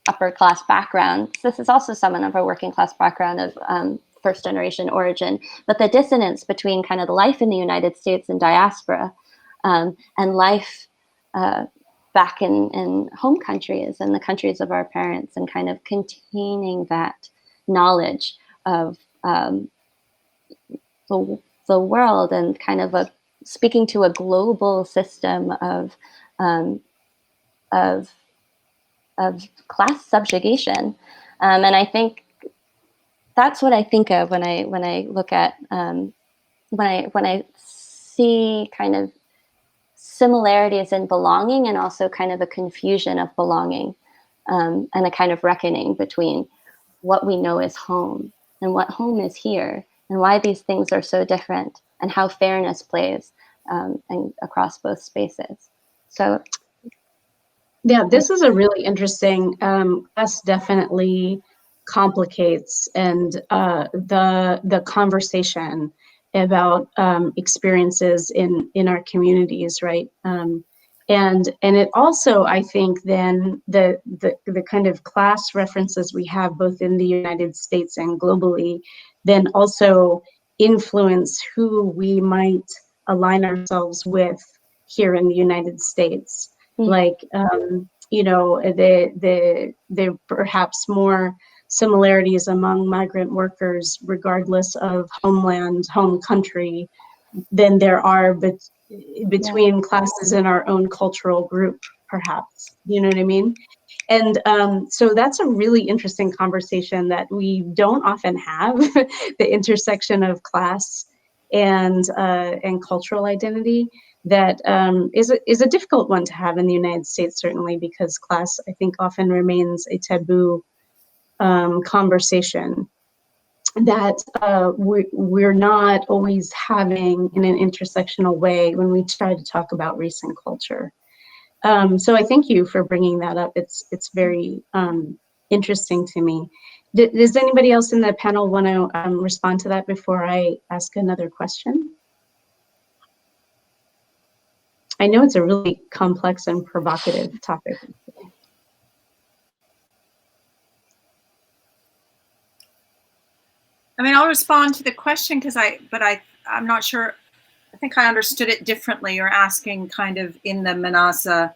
Speaker 3: upper class background. This is also someone of a working class background of first generation origin. But the dissonance between kind of the life in the United States and diaspora and life back in home countries and the countries of our parents, and kind of containing that knowledge of the world, and kind of speaking to a global system of class subjugation, and I think that's what I think of when I look at when I see kind of similarities in belonging, and also kind of a confusion of belonging, and a kind of reckoning between what we know as home and what home is here, and why these things are so different, and how fairness plays and across both spaces. So
Speaker 2: yeah, this is a really interesting, class definitely complicates and the conversation about experiences in our communities, right? And it also, I think, then the kind of class references we have both in the United States and globally, then also influence who we might align ourselves with here in the United States. Like, you know, there perhaps more similarities among migrant workers, regardless of homeland, home country, than there are between classes in our own cultural group, perhaps. You know what I mean? And so that's a really interesting conversation that we don't often have, the intersection of class and cultural identity. That is a difficult one to have in the United States, certainly, because class, I think, often remains a taboo conversation that we're not always having in an intersectional way when we try to talk about race and culture. So I thank you for bringing that up. It's very interesting to me. Does anybody else in the panel want to respond to that before I ask another question? I know it's a really complex and provocative topic.
Speaker 11: I mean, I'll respond to the question because I'm not sure. I think I understood it differently. You're asking kind of in the Manasa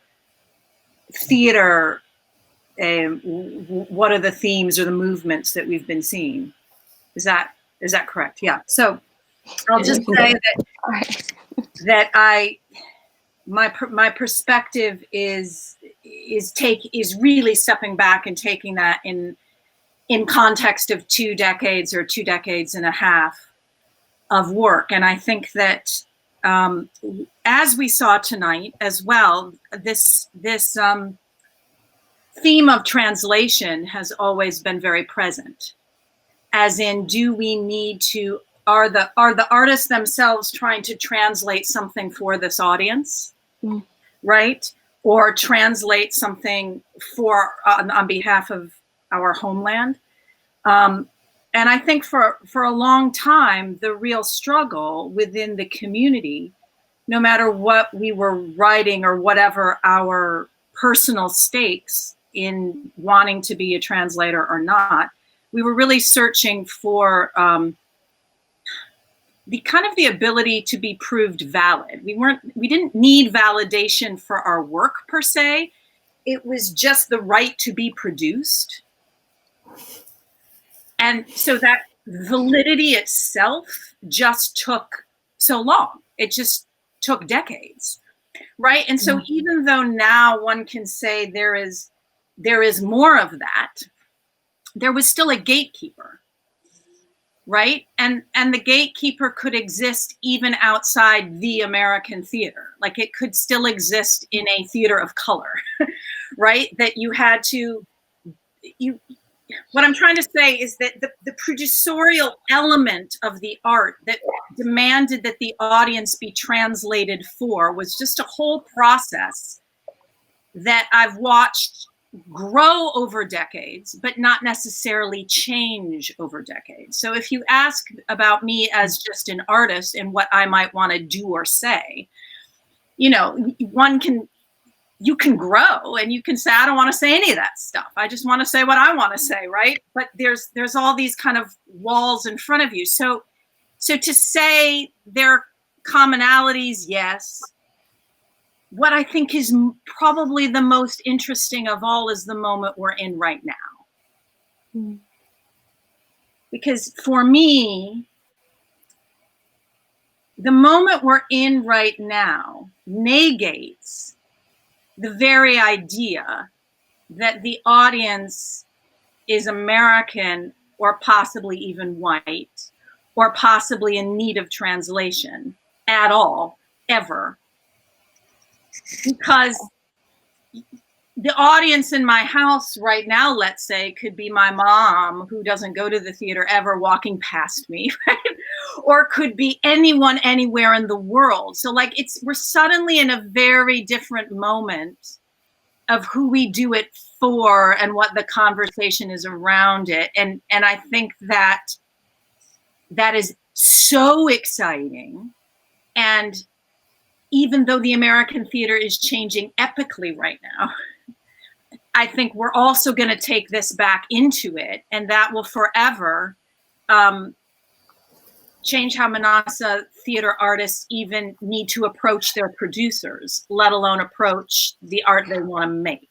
Speaker 11: theater, what are the themes or the movements that we've been seeing? Is that correct? Yeah. So I'll just say that my perspective is really stepping back and taking that in context of 2 decades or 2 decades and a half of work. And I think that as we saw tonight as well, this theme of translation has always been very present. As in, do we need to, are the artists themselves trying to translate something for this audience, right? Or translate something for on behalf of our homeland? And I think for a long time, the real struggle within the community, no matter what we were writing or whatever our personal stakes in wanting to be a translator or not, we were really searching for the ability to be proved valid. We didn't need validation for our work per se. It was just the right to be produced. And so that validity itself just took so long. It just took decades, right? And so even though now one can say there is more of that, there was still a gatekeeper, right? And the gatekeeper could exist even outside the American theater. Like it could still exist in a theater of color, right? That you had to, what I'm trying to say is that the producerial element of the art that demanded that the audience be translated for was just a whole process that I've watched grow over decades, but not necessarily change over decades. So if you ask about me as just an artist and what I might want to do or say, you know, you can grow and you can say, I don't want to say any of that stuff. I just want to say what I want to say, right? But there's all these kind of walls in front of you. So to say there are commonalities, yes. What I think is probably the most interesting of all is the moment we're in right now. Because for me, the moment we're in right now negates the very idea that the audience is American or possibly even white or possibly in need of translation at all, ever. Because the audience in my house right now, let's say, could be my mom who doesn't go to the theater ever walking past me, right? or could be anyone anywhere in the world. So like we're suddenly in a very different moment of who we do it for and what the conversation is around it. And I think that is so exciting. And even though the American theater is changing epically right now, I think we're also going to take this back into it, and that will forever change how Manasa theater artists even need to approach their producers, let alone approach the art they want to make.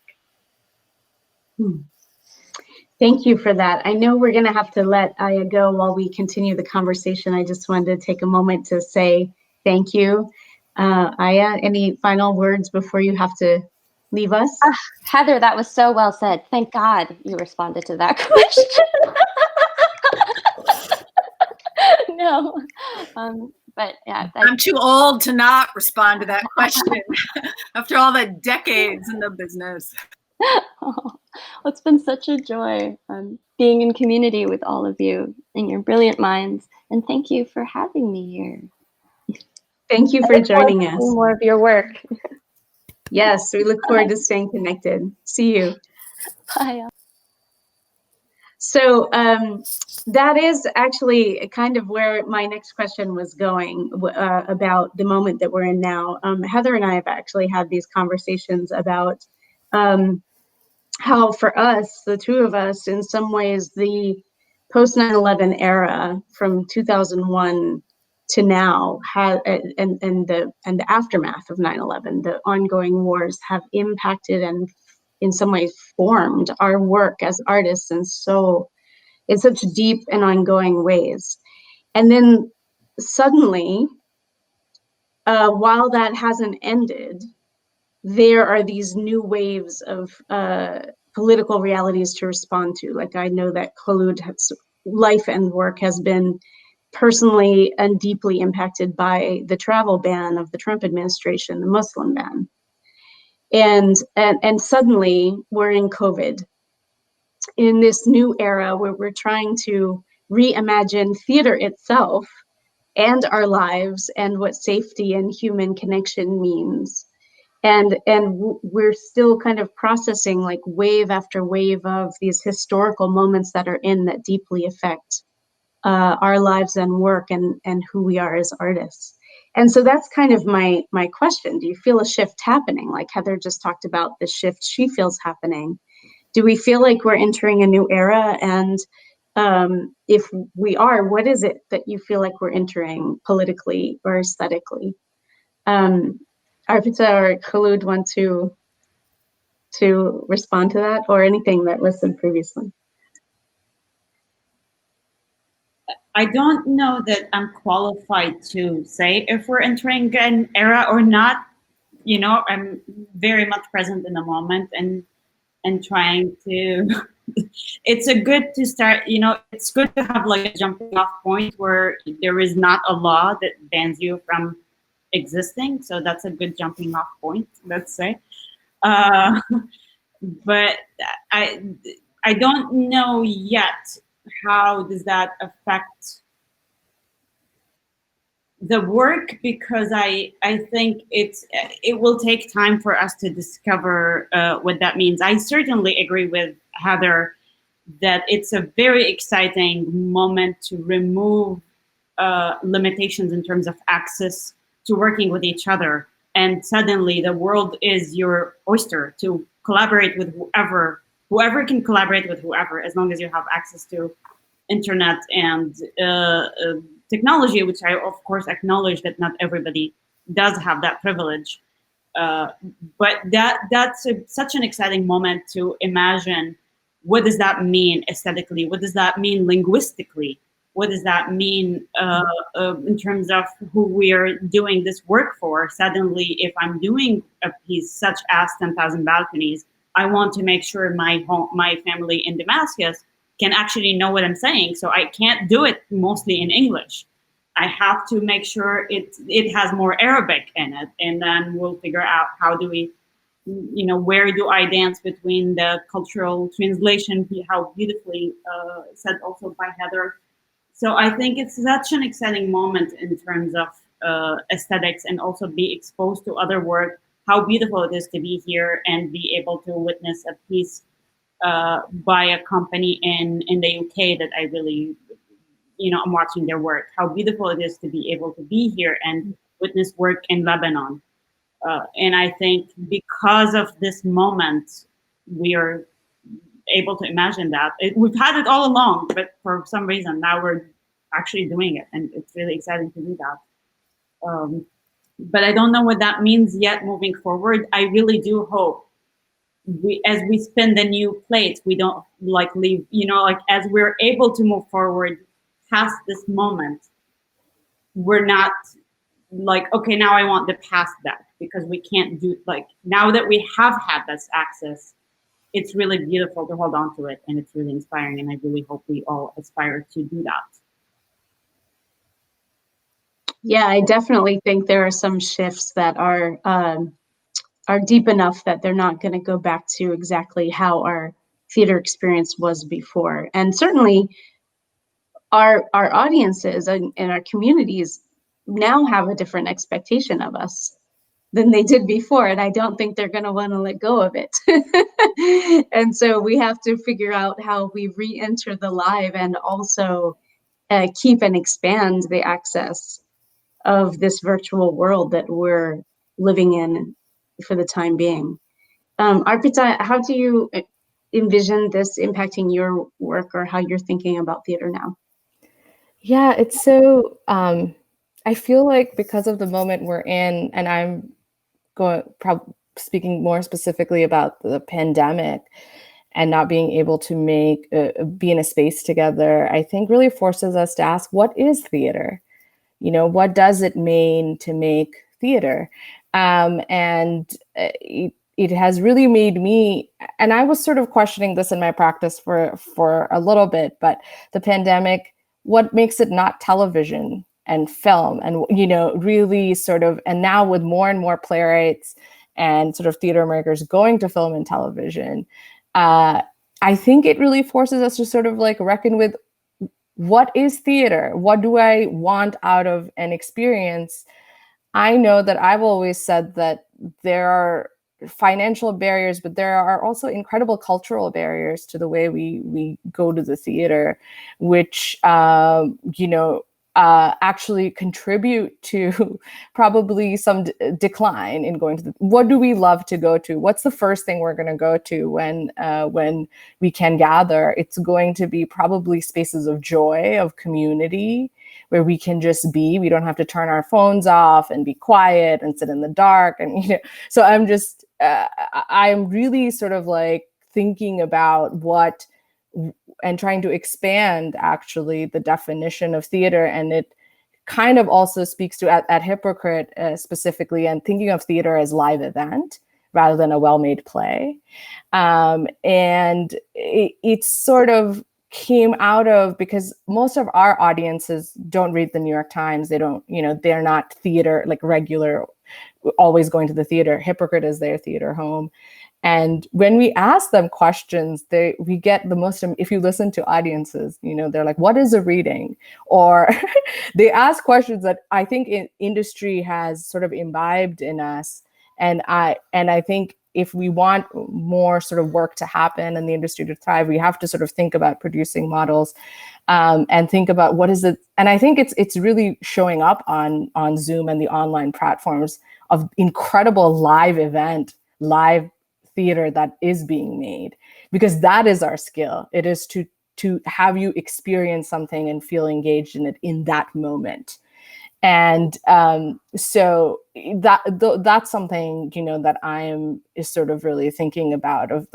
Speaker 2: Thank you for that. I know we're going to have to let Aya go while we continue the conversation. I just wanted to take a moment to say thank you. Aya, any final words before you have to leave us?
Speaker 3: Heather, that was so well said. Thank God you responded to that question. No, but yeah.
Speaker 11: I'm too old to not respond to that question after all the decades in the business.
Speaker 3: Oh, it's been such a joy being in community with all of you and your brilliant minds. And thank you for having me here.
Speaker 2: Thank you for joining us.
Speaker 3: More of your work.
Speaker 2: Yes, we look forward to staying connected. See you.
Speaker 3: Bye.
Speaker 2: So that is actually kind of where my next question was going about the moment that we're in now. Heather and I have actually had these conversations about how for us, the two of us, in some ways, the post 9/11 era from 2001 to now, and the aftermath of 9/11, the ongoing wars have impacted and in some ways formed our work as artists in such deep and ongoing ways. And then suddenly, while that hasn't ended, there are these new waves of political realities to respond to. Like I know that Khoury's life and work has been personally and deeply impacted by the travel ban of the Trump administration, the Muslim ban. And suddenly we're in COVID, in this new era where we're trying to reimagine theater itself and our lives and what safety and human connection means. And we're still kind of processing like wave after wave of these historical moments that are that deeply affect our lives and work and who we are as artists. And so that's kind of my question. Do you feel a shift happening? Like Heather just talked about the shift she feels happening. Do we feel like we're entering a new era? And if we are, what is it that you feel like we're entering politically or aesthetically? Arpita or Khoury want to respond to that, or anything that was said previously?
Speaker 12: I don't know that I'm qualified to say if we're entering an era or not. You know, I'm very much present in the moment and trying to, it's a good to start, you know, it's good to have like a jumping off point where there is not a law that bans you from existing. So that's a good jumping off point, let's say. But I don't know yet how does that affect the work, because I think it will take time for us to discover what that means. I certainly agree with Heather that it's a very exciting moment to remove limitations in terms of access to working with each other. And suddenly the world is your oyster to collaborate with whoever can collaborate with whoever, as long as you have access to internet and technology, which I of course acknowledge that not everybody does have that privilege. But that's such an exciting moment to imagine, what does that mean aesthetically? What does that mean linguistically? What does that mean in terms of who we are doing this work for? Suddenly, if I'm doing a piece such as 10,000 Balconies, I want to make sure my family in Damascus can actually know what I'm saying. So I can't do it mostly in English. I have to make sure it has more Arabic in it. And then we'll figure out how do we, you know, where do I dance between the cultural translation, how beautifully said also by Heather. So I think it's such an exciting moment in terms of aesthetics, and also be exposed to other work, how beautiful it is to be here and be able to witness a piece by a company in the UK that I really, I'm watching their work, how beautiful it is to be able to be here and witness work in Lebanon. And I think because of this moment, we are able to imagine that. We've had it all along, but for some reason now we're actually doing it, and it's really exciting to do that. But I don't know what that means yet moving forward. I really do hope as we spin the new plates, we don't leave, as we're able to move forward past this moment, we're not okay, now I want the past back, because we can't do, now that we have had this access, it's really beautiful to hold on to it, and it's really inspiring, and I really hope we all aspire to do that.
Speaker 2: Yeah, I definitely think there are some shifts that are deep enough that they're not going to go back to exactly how our theater experience was before. And certainly our audiences and our communities now have a different expectation of us than they did before, and I don't think they're going to want to let go of it. And so we have to figure out how we re-enter the live and also keep and expand the access of this virtual world that we're living in for the time being. Arpita, how do you envision this impacting your work, or how you're thinking about theater now?
Speaker 13: Yeah, it's so, I feel like because of the moment we're in, and I'm speaking more specifically about the pandemic and not being able to be in a space together, I think really forces us to ask, what is theater? What does it mean to make theater? And it has really made me, and I was sort of questioning this in my practice for a little bit, but the pandemic, what makes it not television and film, and really sort of, and now with more and more playwrights and sort of theater makers going to film and television, I think it really forces us to sort of reckon with, what is theater? What do I want out of an experience? I know that I've always said that there are financial barriers, but there are also incredible cultural barriers to the way we go to the theater, which actually contribute to probably some decline in going to what do we love to go to? What's the first thing we're going to go to when we can gather? It's going to be probably spaces of joy, of community, where we can just be. We don't have to turn our phones off and be quiet and sit in the dark. And so I'm really sort of thinking about what, and trying to expand actually the definition of theater. And it kind of also speaks to at Hypocrite specifically, and thinking of theater as live event rather than a well-made play. And it sort of came out of, because most of our audiences don't read the New York Times. They don't, they're not theater, regular, always going to the theater. Hypocrite is their theater home. And when we ask them questions, we get the most, if you listen to audiences, they're like, what is a reading? Or they ask questions that I think industry has sort of imbibed in us. And I think if we want more sort of work to happen and the industry to thrive, we have to sort of think about producing models and think about what is it. And I think it's really showing up on Zoom and the online platforms of incredible live theater that is being made, because that is our skill. It is to have you experience something and feel engaged in it in that moment. And so that's something, that I is sort of really thinking about, of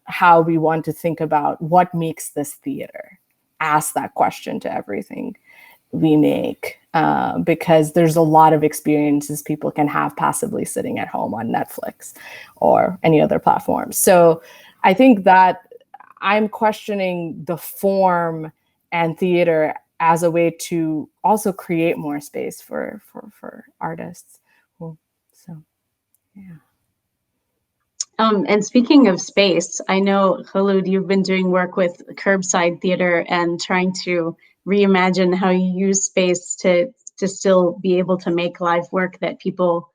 Speaker 13: how we want to think about what makes this theater. Ask that question to everything we make, because there's a lot of experiences people can have passively sitting at home on Netflix or any other platform. So I think that I'm questioning the form and theater as a way to also create more space for artists. So, yeah.
Speaker 2: And speaking of space, I know, Khoury, you've been doing work with Curbside Theater and trying to reimagine how you use space to still be able to make live work that people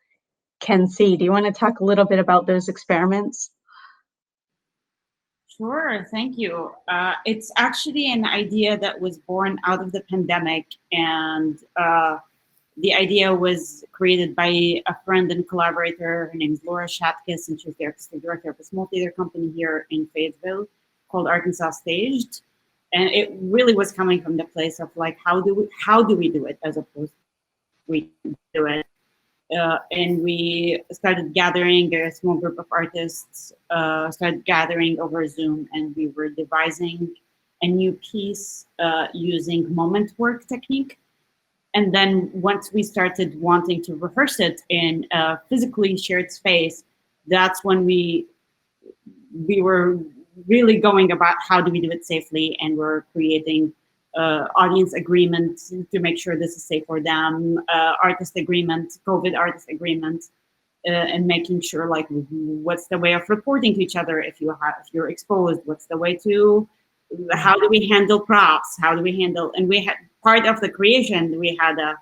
Speaker 2: can see. Do you want to talk a little bit about those experiments?
Speaker 12: Sure, thank you. It's actually an idea that was born out of the pandemic, and the idea was created by a friend and collaborator. Her name is Laura Shatkis, and she's the artistic director of a small theater company here in Fayetteville called Arkansas Staged. And it really was coming from the place of like, how do we do it as opposed to we do it. And we started gathering, a small group of artists started gathering over Zoom, and we were devising a new piece using moment work technique. And then once we started wanting to rehearse it in a physically shared space, that's when we were really going about how do we do it safely, and we're creating audience agreement to make sure this is safe for them, artist agreement, COVID artist agreement, and making sure like what's the way of reporting to each other if you're exposed, what's the way to, how do we handle props, how do we handle, and we had part of the creation, we had a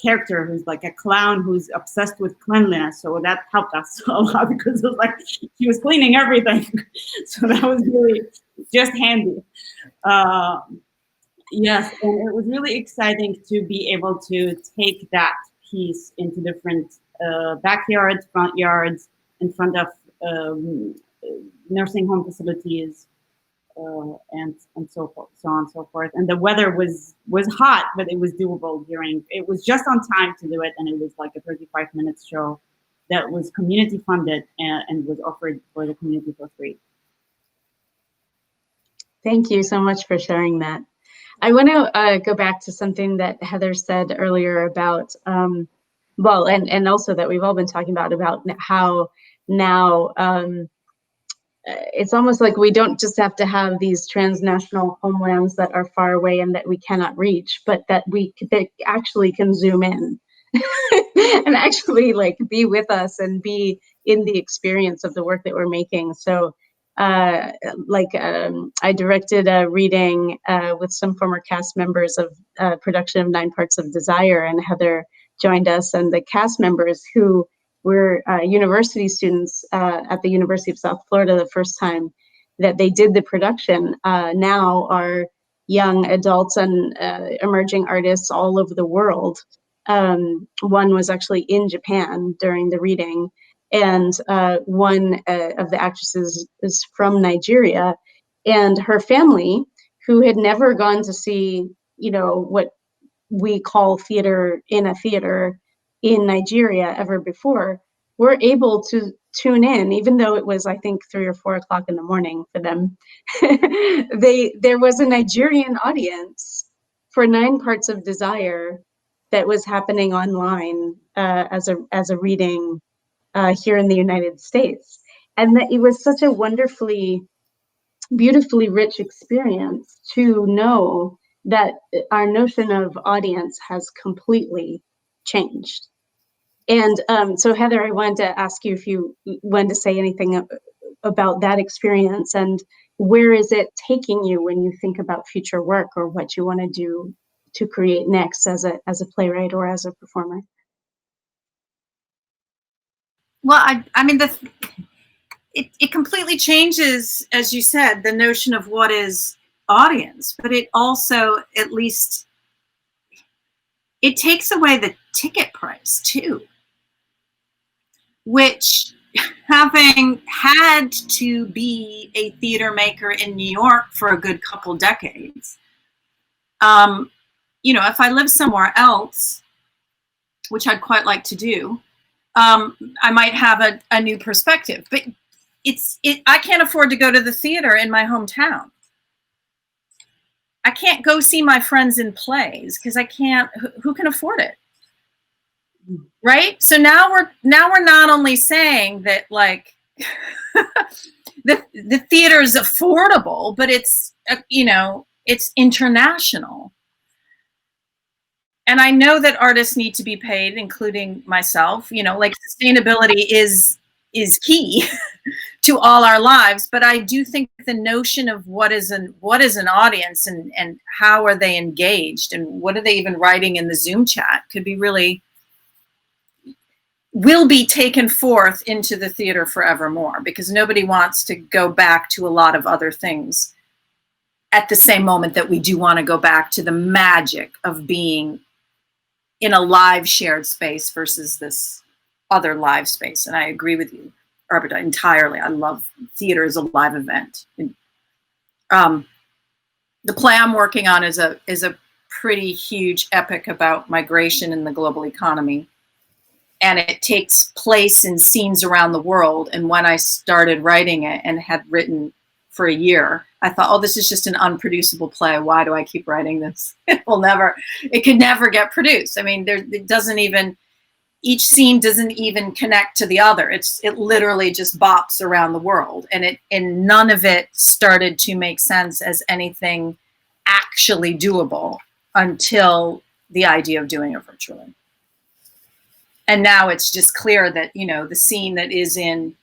Speaker 12: character who's like a clown who's obsessed with cleanliness, so that helped us a lot because it was like he was cleaning everything. So that was really just handy. Yes, and it was really exciting to be able to take that piece into different backyards, front yards, in front of nursing home facilities, and so forth, so on and so forth. And the weather was hot, but it was doable it was just on time to do it, and it was like a 35-minute show that was community funded and was offered for the community for free.
Speaker 2: Thank you so much for sharing that. I want to go back to something that Heather said earlier about, well, and also that we've all been talking about how now it's almost like we don't just have to have these transnational homelands that are far away and that we cannot reach, but that they actually can zoom in and actually like be with us and be in the experience of the work that we're making. So I directed a reading with some former cast members of production of 9 Parts of Desire, and Heather joined us, and the cast members who were university students at the University of South Florida the first time that they did the production now are young adults and emerging artists all over the world. One was actually in Japan during the reading, and one of the actresses is from Nigeria, and her family, who had never gone to see, what we call theater in a theater in Nigeria ever before, were able to tune in, even though it was, I think, 3 or 4 o'clock in the morning for them. There was a Nigerian audience for 9 Parts of Desire that was happening online as a reading here in the United States. And that it was such a wonderfully, beautifully rich experience to know that our notion of audience has completely changed. And so Heather, I wanted to ask you if you wanted to say anything about that experience, and where is it taking you when you think about future work or what you want to do to create next as a playwright or as a performer?
Speaker 11: Well, I mean, it completely changes, as you said, the notion of what is audience, but it also, at least, it takes away the ticket price too, which, having had to be a theater maker in New York for a good couple decades, if I live somewhere else, which I'd quite like to do, I might have a new perspective, but I can't afford to go to the theater in my hometown. I can't go see my friends in plays because I can't. Who can afford it, right? So now we're not only saying that like the theater is affordable, but it's it's international. And I know that artists need to be paid, including myself. Like sustainability is key. to all our lives, but I do think the notion of what is an audience and how are they engaged and what are they even writing in the Zoom chat could be really, will be taken forth into the theater forevermore, because nobody wants to go back to a lot of other things at the same moment that we do want to go back to the magic of being in a live shared space versus this other live space. And I agree with you, Arbita, entirely. I love theater as a live event. The play I'm working on is a pretty huge epic about migration in the global economy. And it takes place in scenes around the world. And when I started writing it and had written for a year, I thought, oh, this is just an unproducible play. Why do I keep writing this? It could never get produced. I mean, it doesn't even, each scene doesn't even connect to the other. It literally just bops around the world. And none of it started to make sense as anything actually doable until the idea of doing it virtually. And now it's just clear that, the scene that is in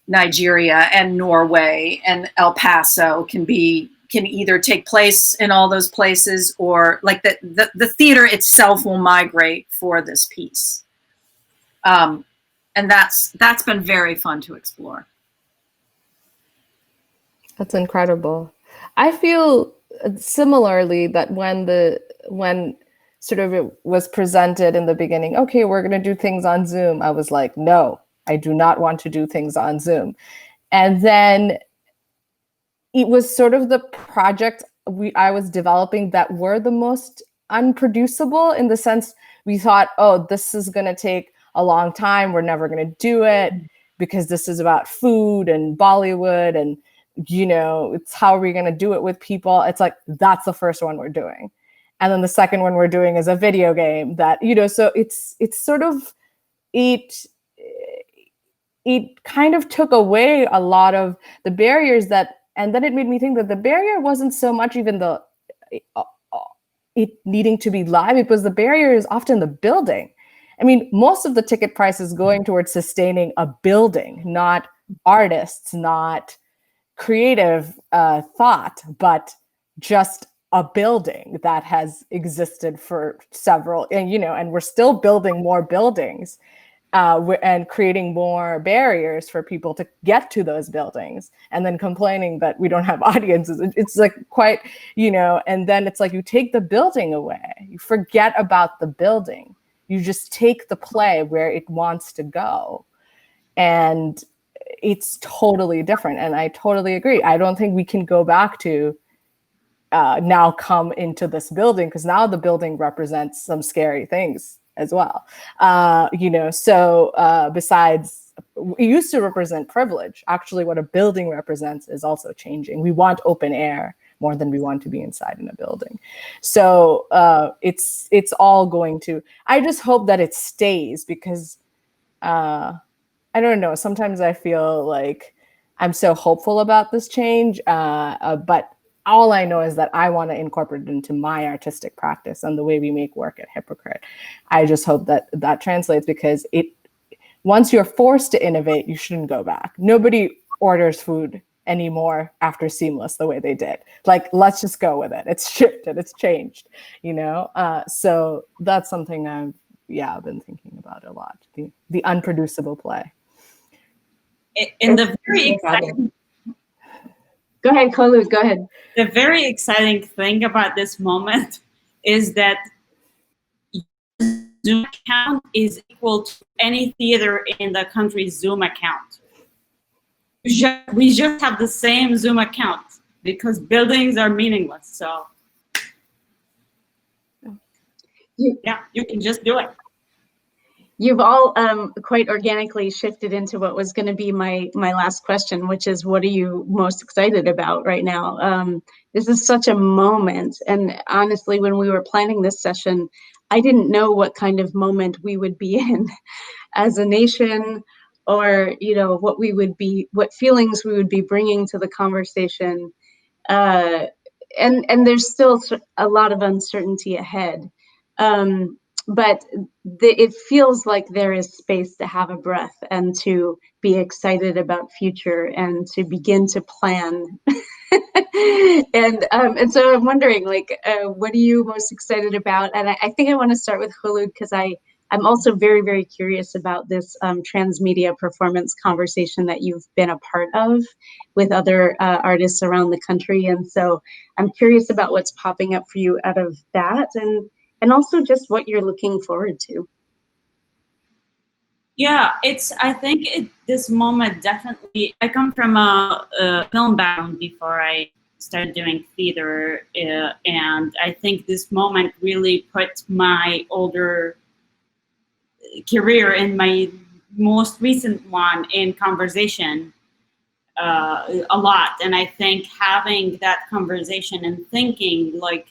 Speaker 11: Nigeria and Norway and El Paso can either take place in all those places, or like the theater itself will migrate for this piece. And that's been very fun to explore.
Speaker 13: That's incredible. I feel similarly that when sort of it was presented in the beginning, okay, we're going to do things on Zoom, I was like, no, I do not want to do things on Zoom. And then it was sort of the project I was developing that were the most unproducible, in the sense we thought, oh, this is going to take a long time. We're never going to do it because this is about food and Bollywood and, it's how are we going to do it with people? It's like, that's the first one we're doing. And then the second one we're doing is a video game that, so it's sort of, it kind of took away a lot of the barriers and then it made me think that the barrier wasn't so much even it needing to be live. It was the barrier is often the building. I mean, most of the ticket price is going towards sustaining a building, not artists, not creative thought, but just a building that has existed for several, and we're still building more buildings and creating more barriers for people to get to those buildings, and then complaining that we don't have audiences. It's like quite, and then it's like you take the building away, you forget about the building, you just take the play where it wants to go. And it's totally different. And I totally agree. I don't think we can go back to now come into this building, because now the building represents some scary things as well. Besides, it used to represent privilege. Actually, what a building represents is also changing. We want open air more than we want to be inside in a building. So it's all going to, I just hope that it stays, because I don't know, sometimes I feel like I'm so hopeful about this change, but all I know is that I want to incorporate it into my artistic practice and the way we make work at Hypocrite. I just hope that that translates, because once you're forced to innovate, you shouldn't go back. Nobody orders food anymore after Seamless the way they did. Like, let's just go with it. It's shifted, it's changed, So that's something I've been thinking about a lot, the unproducible play.
Speaker 12: In the very exciting,
Speaker 2: go ahead, Kolu, go ahead.
Speaker 12: The very exciting thing about this moment is that Zoom account is equal to any theater in the country's Zoom account. We just have the same Zoom account, because buildings are meaningless. So yeah, you can just do it.
Speaker 2: You've all quite organically shifted into what was going to be my last question, which is, what are you most excited about right now? This is such a moment. And honestly, when we were planning this session, I didn't know what kind of moment we would be in as a nation, or, what feelings we would be bringing to the conversation. And there's still a lot of uncertainty ahead. but it feels like there is space to have a breath and to be excited about future and to begin to plan. And so I'm wondering, like, what are you most excited about? And I think I want to start with Khoury, because I'm also very, very curious about this transmedia performance conversation that you've been a part of with other artists around the country. And so I'm curious about what's popping up for you out of that, and also just what you're looking forward to.
Speaker 12: Yeah, I think this moment definitely, I come from a film background before I started doing theater, and I think this moment really put my older career and my most recent one in conversation a lot. And I think having that conversation and thinking, like,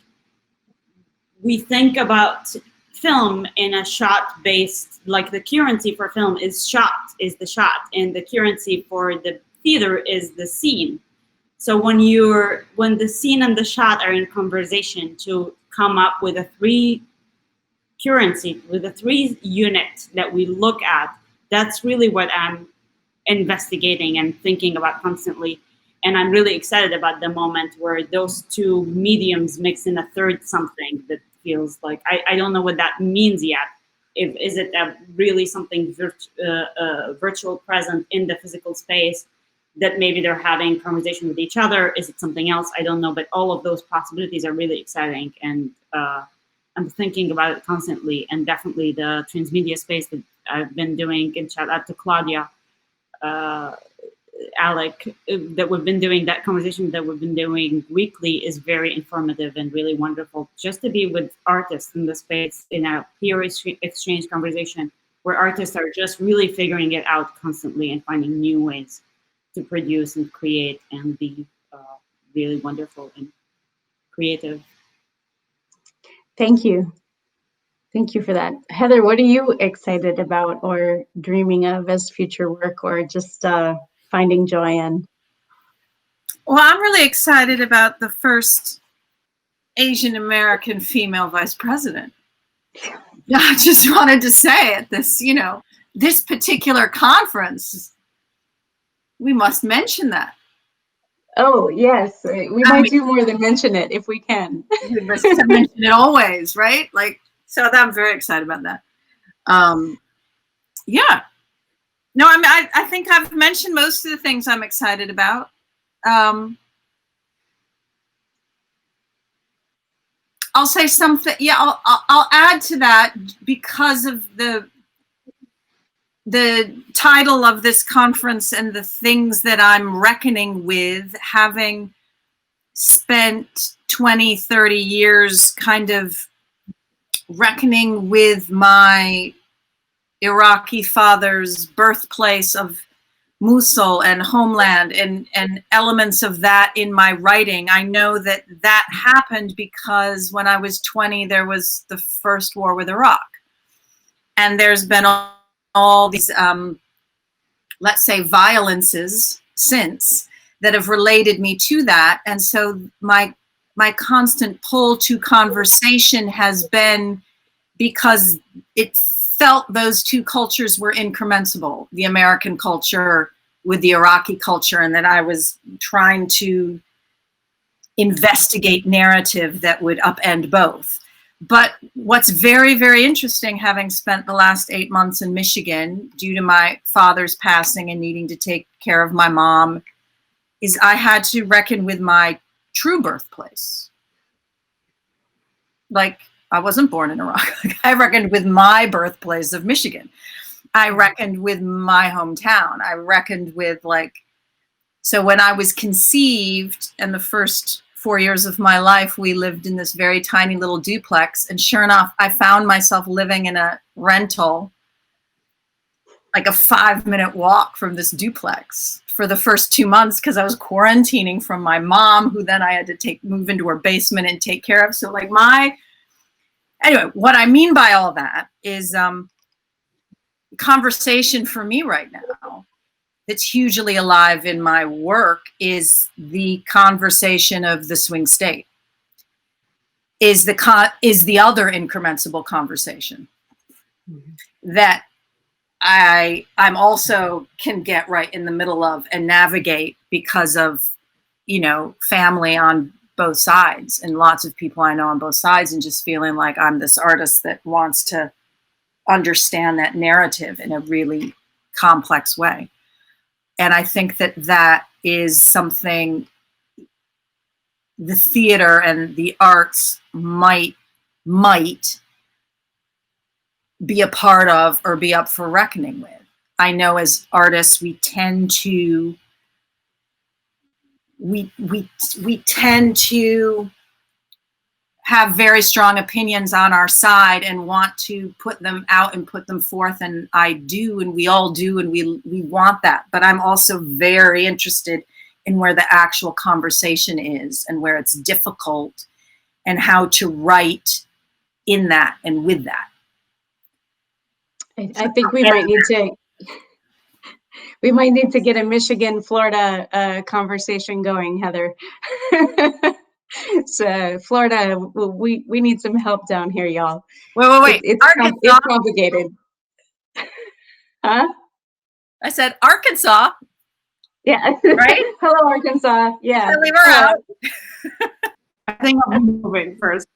Speaker 12: we think about film in a shot based, like the currency for film is the shot, and the currency for the theater is the scene. So when the scene and the shot are in conversation to come up with a three unit that we look at, that's really what I'm investigating and thinking about constantly. And I'm really excited about the moment where those two mediums mix in a third something that feels like, I don't know what that means yet. Is it really something virtual present in the physical space that maybe they're having conversation with each other? Is it something else? I don't know, but all of those possibilities are really exciting, and I'm thinking about it constantly. And definitely the transmedia space that I've been doing, and shout out to Claudia, Alec, that we've been doing, that conversation that we've been doing weekly is very informative and really wonderful. Just to be with artists in the space in a peer exchange conversation where artists are just really figuring it out constantly and finding new ways to produce and create and be really wonderful and creative.
Speaker 2: Thank you. Thank you for that. Heather, what are you excited about or dreaming of as future work, or just finding joy in?
Speaker 11: Well, I'm really excited about the first Asian American female vice president. I just wanted to say at this, this particular conference, we must mention that.
Speaker 2: Oh, yes. We might do more than mention it if we can.
Speaker 11: We must mention it always, right? So I'm very excited about that. Yeah. No, I think I've mentioned most of the things I'm excited about. I'll say something. Yeah, I'll add to that because of the title of this conference and the things that I'm reckoning with, having spent 20, 30 years kind of reckoning with my Iraqi father's birthplace of Mosul and homeland and elements of that in my writing. I know that happened because when I was 20, there was the first war with Iraq. And there's been all these, let's say, violences since that have related me to that. And so my constant pull to conversation has been because it felt those two cultures were incommensurable, the American culture with the Iraqi culture, and that I was trying to investigate narrative that would upend both. But what's very, very interesting, having spent the last 8 months in Michigan due to my father's passing and needing to take care of my mom, is I had to reckon with my true birthplace. Like, I wasn't born in Iraq. I reckoned with my birthplace of Michigan. I reckoned with my hometown. I reckoned with, so when I was conceived and the first 4 years of my life, we lived in this very tiny little duplex. And sure enough, I found myself living in a rental, like a 5-minute walk from this duplex for the first 2 months, because I was quarantining from my mom, who then I had to move into her basement and take care of. So anyway, what I mean by all that is conversation for me right now that's hugely alive in my work is the conversation of the swing state. is the other incremental conversation that I'm also can get right in the middle of and navigate because of, family on both sides and lots of people I know on both sides, and just feeling like I'm this artist that wants to understand that narrative in a really complex way. And I think that is something the theater and the arts might be a part of or be up for reckoning with. I know as artists, we tend to have very strong opinions on our side and want to put them out and put them forth. And I do, and we all do, and we want that. But I'm also very interested in where the actual conversation is and where it's difficult and how to write in that and with that.
Speaker 2: I think we might need to get a Michigan, Florida conversation going, Heather. So Florida, we need some help down here, y'all.
Speaker 11: Wait.
Speaker 2: It's complicated. Huh?
Speaker 11: I said Arkansas.
Speaker 2: Yeah.
Speaker 11: Right?
Speaker 2: Hello, Arkansas. Yeah.
Speaker 11: Leave her out.
Speaker 12: I think I'll be moving first.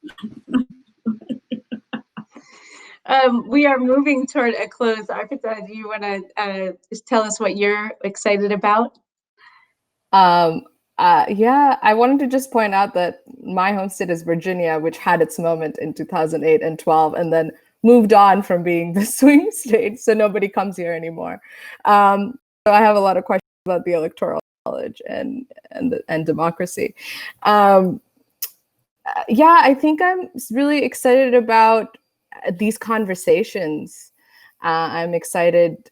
Speaker 2: We are moving toward a close. Arpita, do you want to just tell us what you're excited about?
Speaker 13: Yeah, I wanted to just point out that my home state is Virginia, which had its moment in 2008 and 12, and then moved on from being the swing state, so nobody comes here anymore. So I have a lot of questions about the Electoral College and democracy. Yeah, I think I'm really excited about these conversations. I'm excited.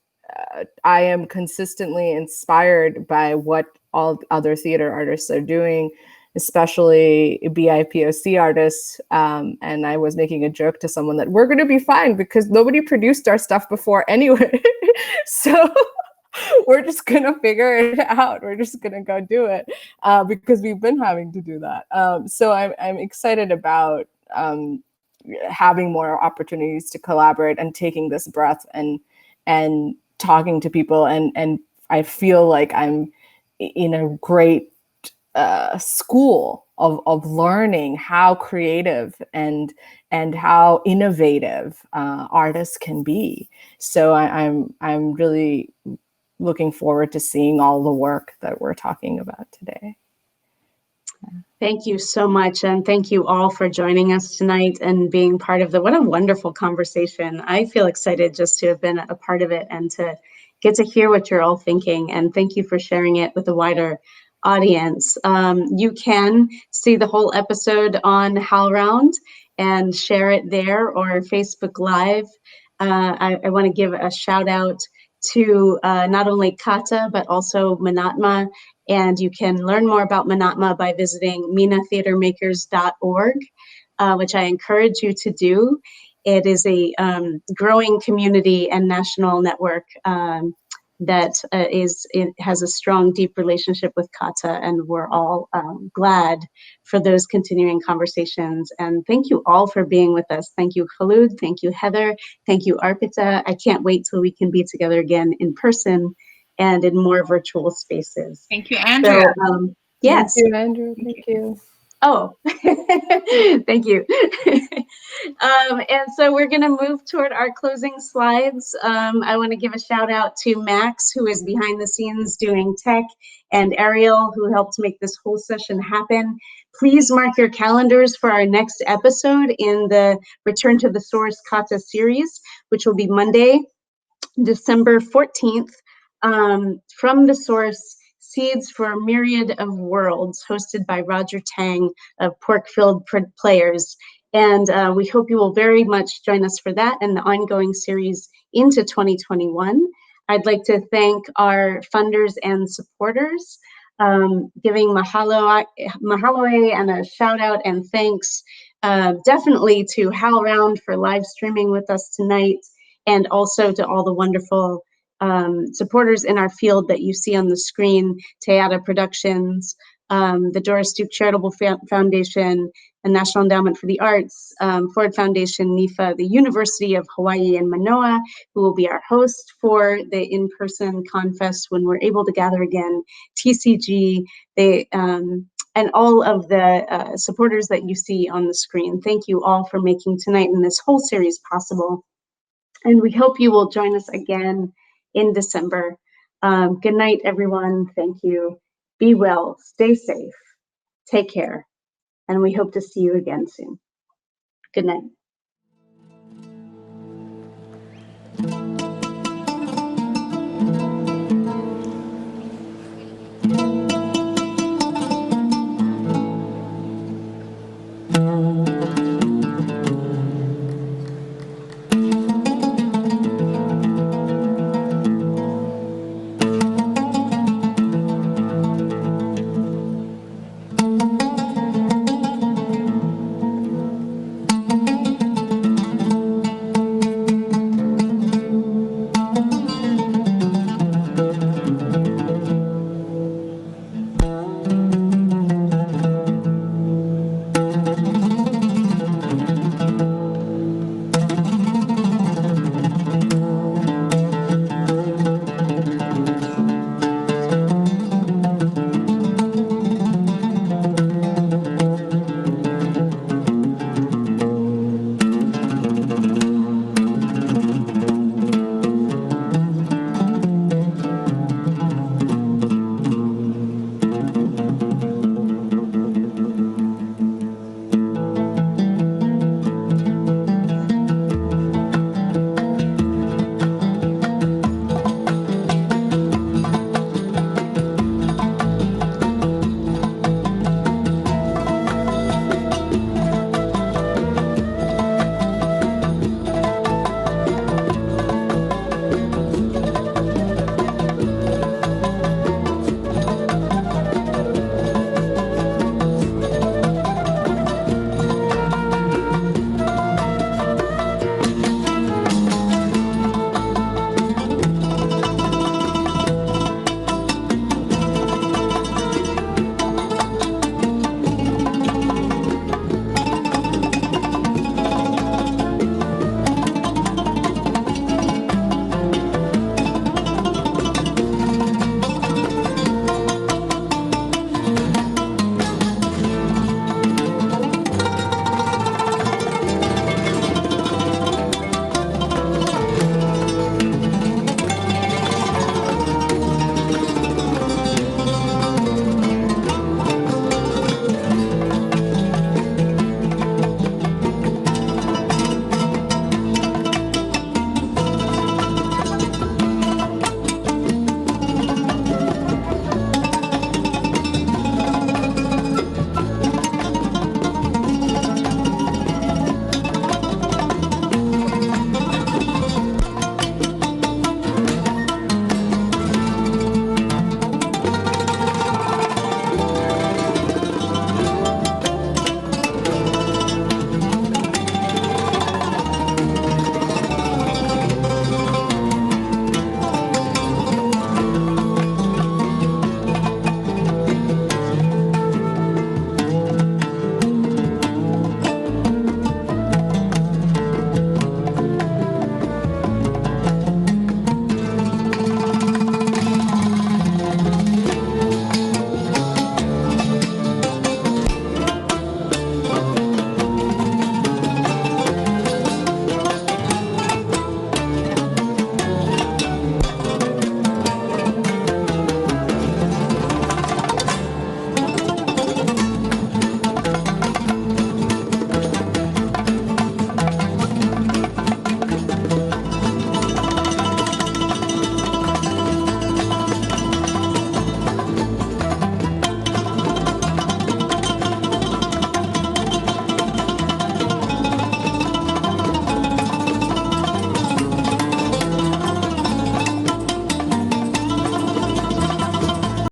Speaker 13: I am consistently inspired by what all other theater artists are doing, especially BIPOC artists. And I was making a joke to someone that we're going to be fine because nobody produced our stuff before anyway. So we're just going to figure it out. We're just going to go do it because we've been having to do that. So I'm excited about having more opportunities to collaborate and taking this breath and talking to people. And I feel like I'm in a great school of learning how creative and how innovative artists can be. So I'm really looking forward to seeing all the work that we're talking about today.
Speaker 2: Thank you so much. And thank you all for joining us tonight and being part of what a wonderful conversation. I feel excited just to have been a part of it and to get to hear what you're all thinking. And thank you for sharing it with a wider audience. You can see the whole episode on HowlRound and share it there or Facebook Live. I want to give a shout out to not only CAATA, but also MENATMA. And you can learn more about MENATMA by visiting MENATheatermakers.org, which I encourage you to do. It is a growing community and national network that has a strong, deep relationship with CAATA, and we're all glad for those continuing conversations. And thank you all for being with us. Thank you, Khoury. Thank you, Heather. Thank you, Arpita. I can't wait till we can be together again in person and in more virtual spaces.
Speaker 11: Thank you, Andrea.
Speaker 2: So, yes.
Speaker 13: Thank you, Andrew. Thank you.
Speaker 2: Oh, thank you. And so we're going to move toward our closing slides. I want to give a shout out to Max, who is behind the scenes doing tech, and Ariel, who helped make this whole session happen. Please mark your calendars for our next episode in the Return to the Source CAATA series, which will be Monday, December 14th, from the Source, Seeds for a Myriad of Worlds, hosted by Roger Tang of Porkfield Players. And we hope you will very much join us for that and the ongoing series into 2021. I'd like to thank our funders and supporters, giving mahalo and a shout out and thanks definitely to HowlRound for live streaming with us tonight, and also to all the wonderful supporters in our field that you see on the screen: CAATA Productions, the Doris Duke Charitable Foundation, the National Endowment for the Arts, Ford Foundation, NIFA, the University of Hawaii and Manoa, who will be our host for the in-person ConFest when we're able to gather again, TCG, and all of the supporters that you see on the screen. Thank you all for making tonight and this whole series possible. And we hope you will join us again in December. Good night, everyone. Thank you. Be well, stay safe, take care, and we hope to see you again soon. Good night.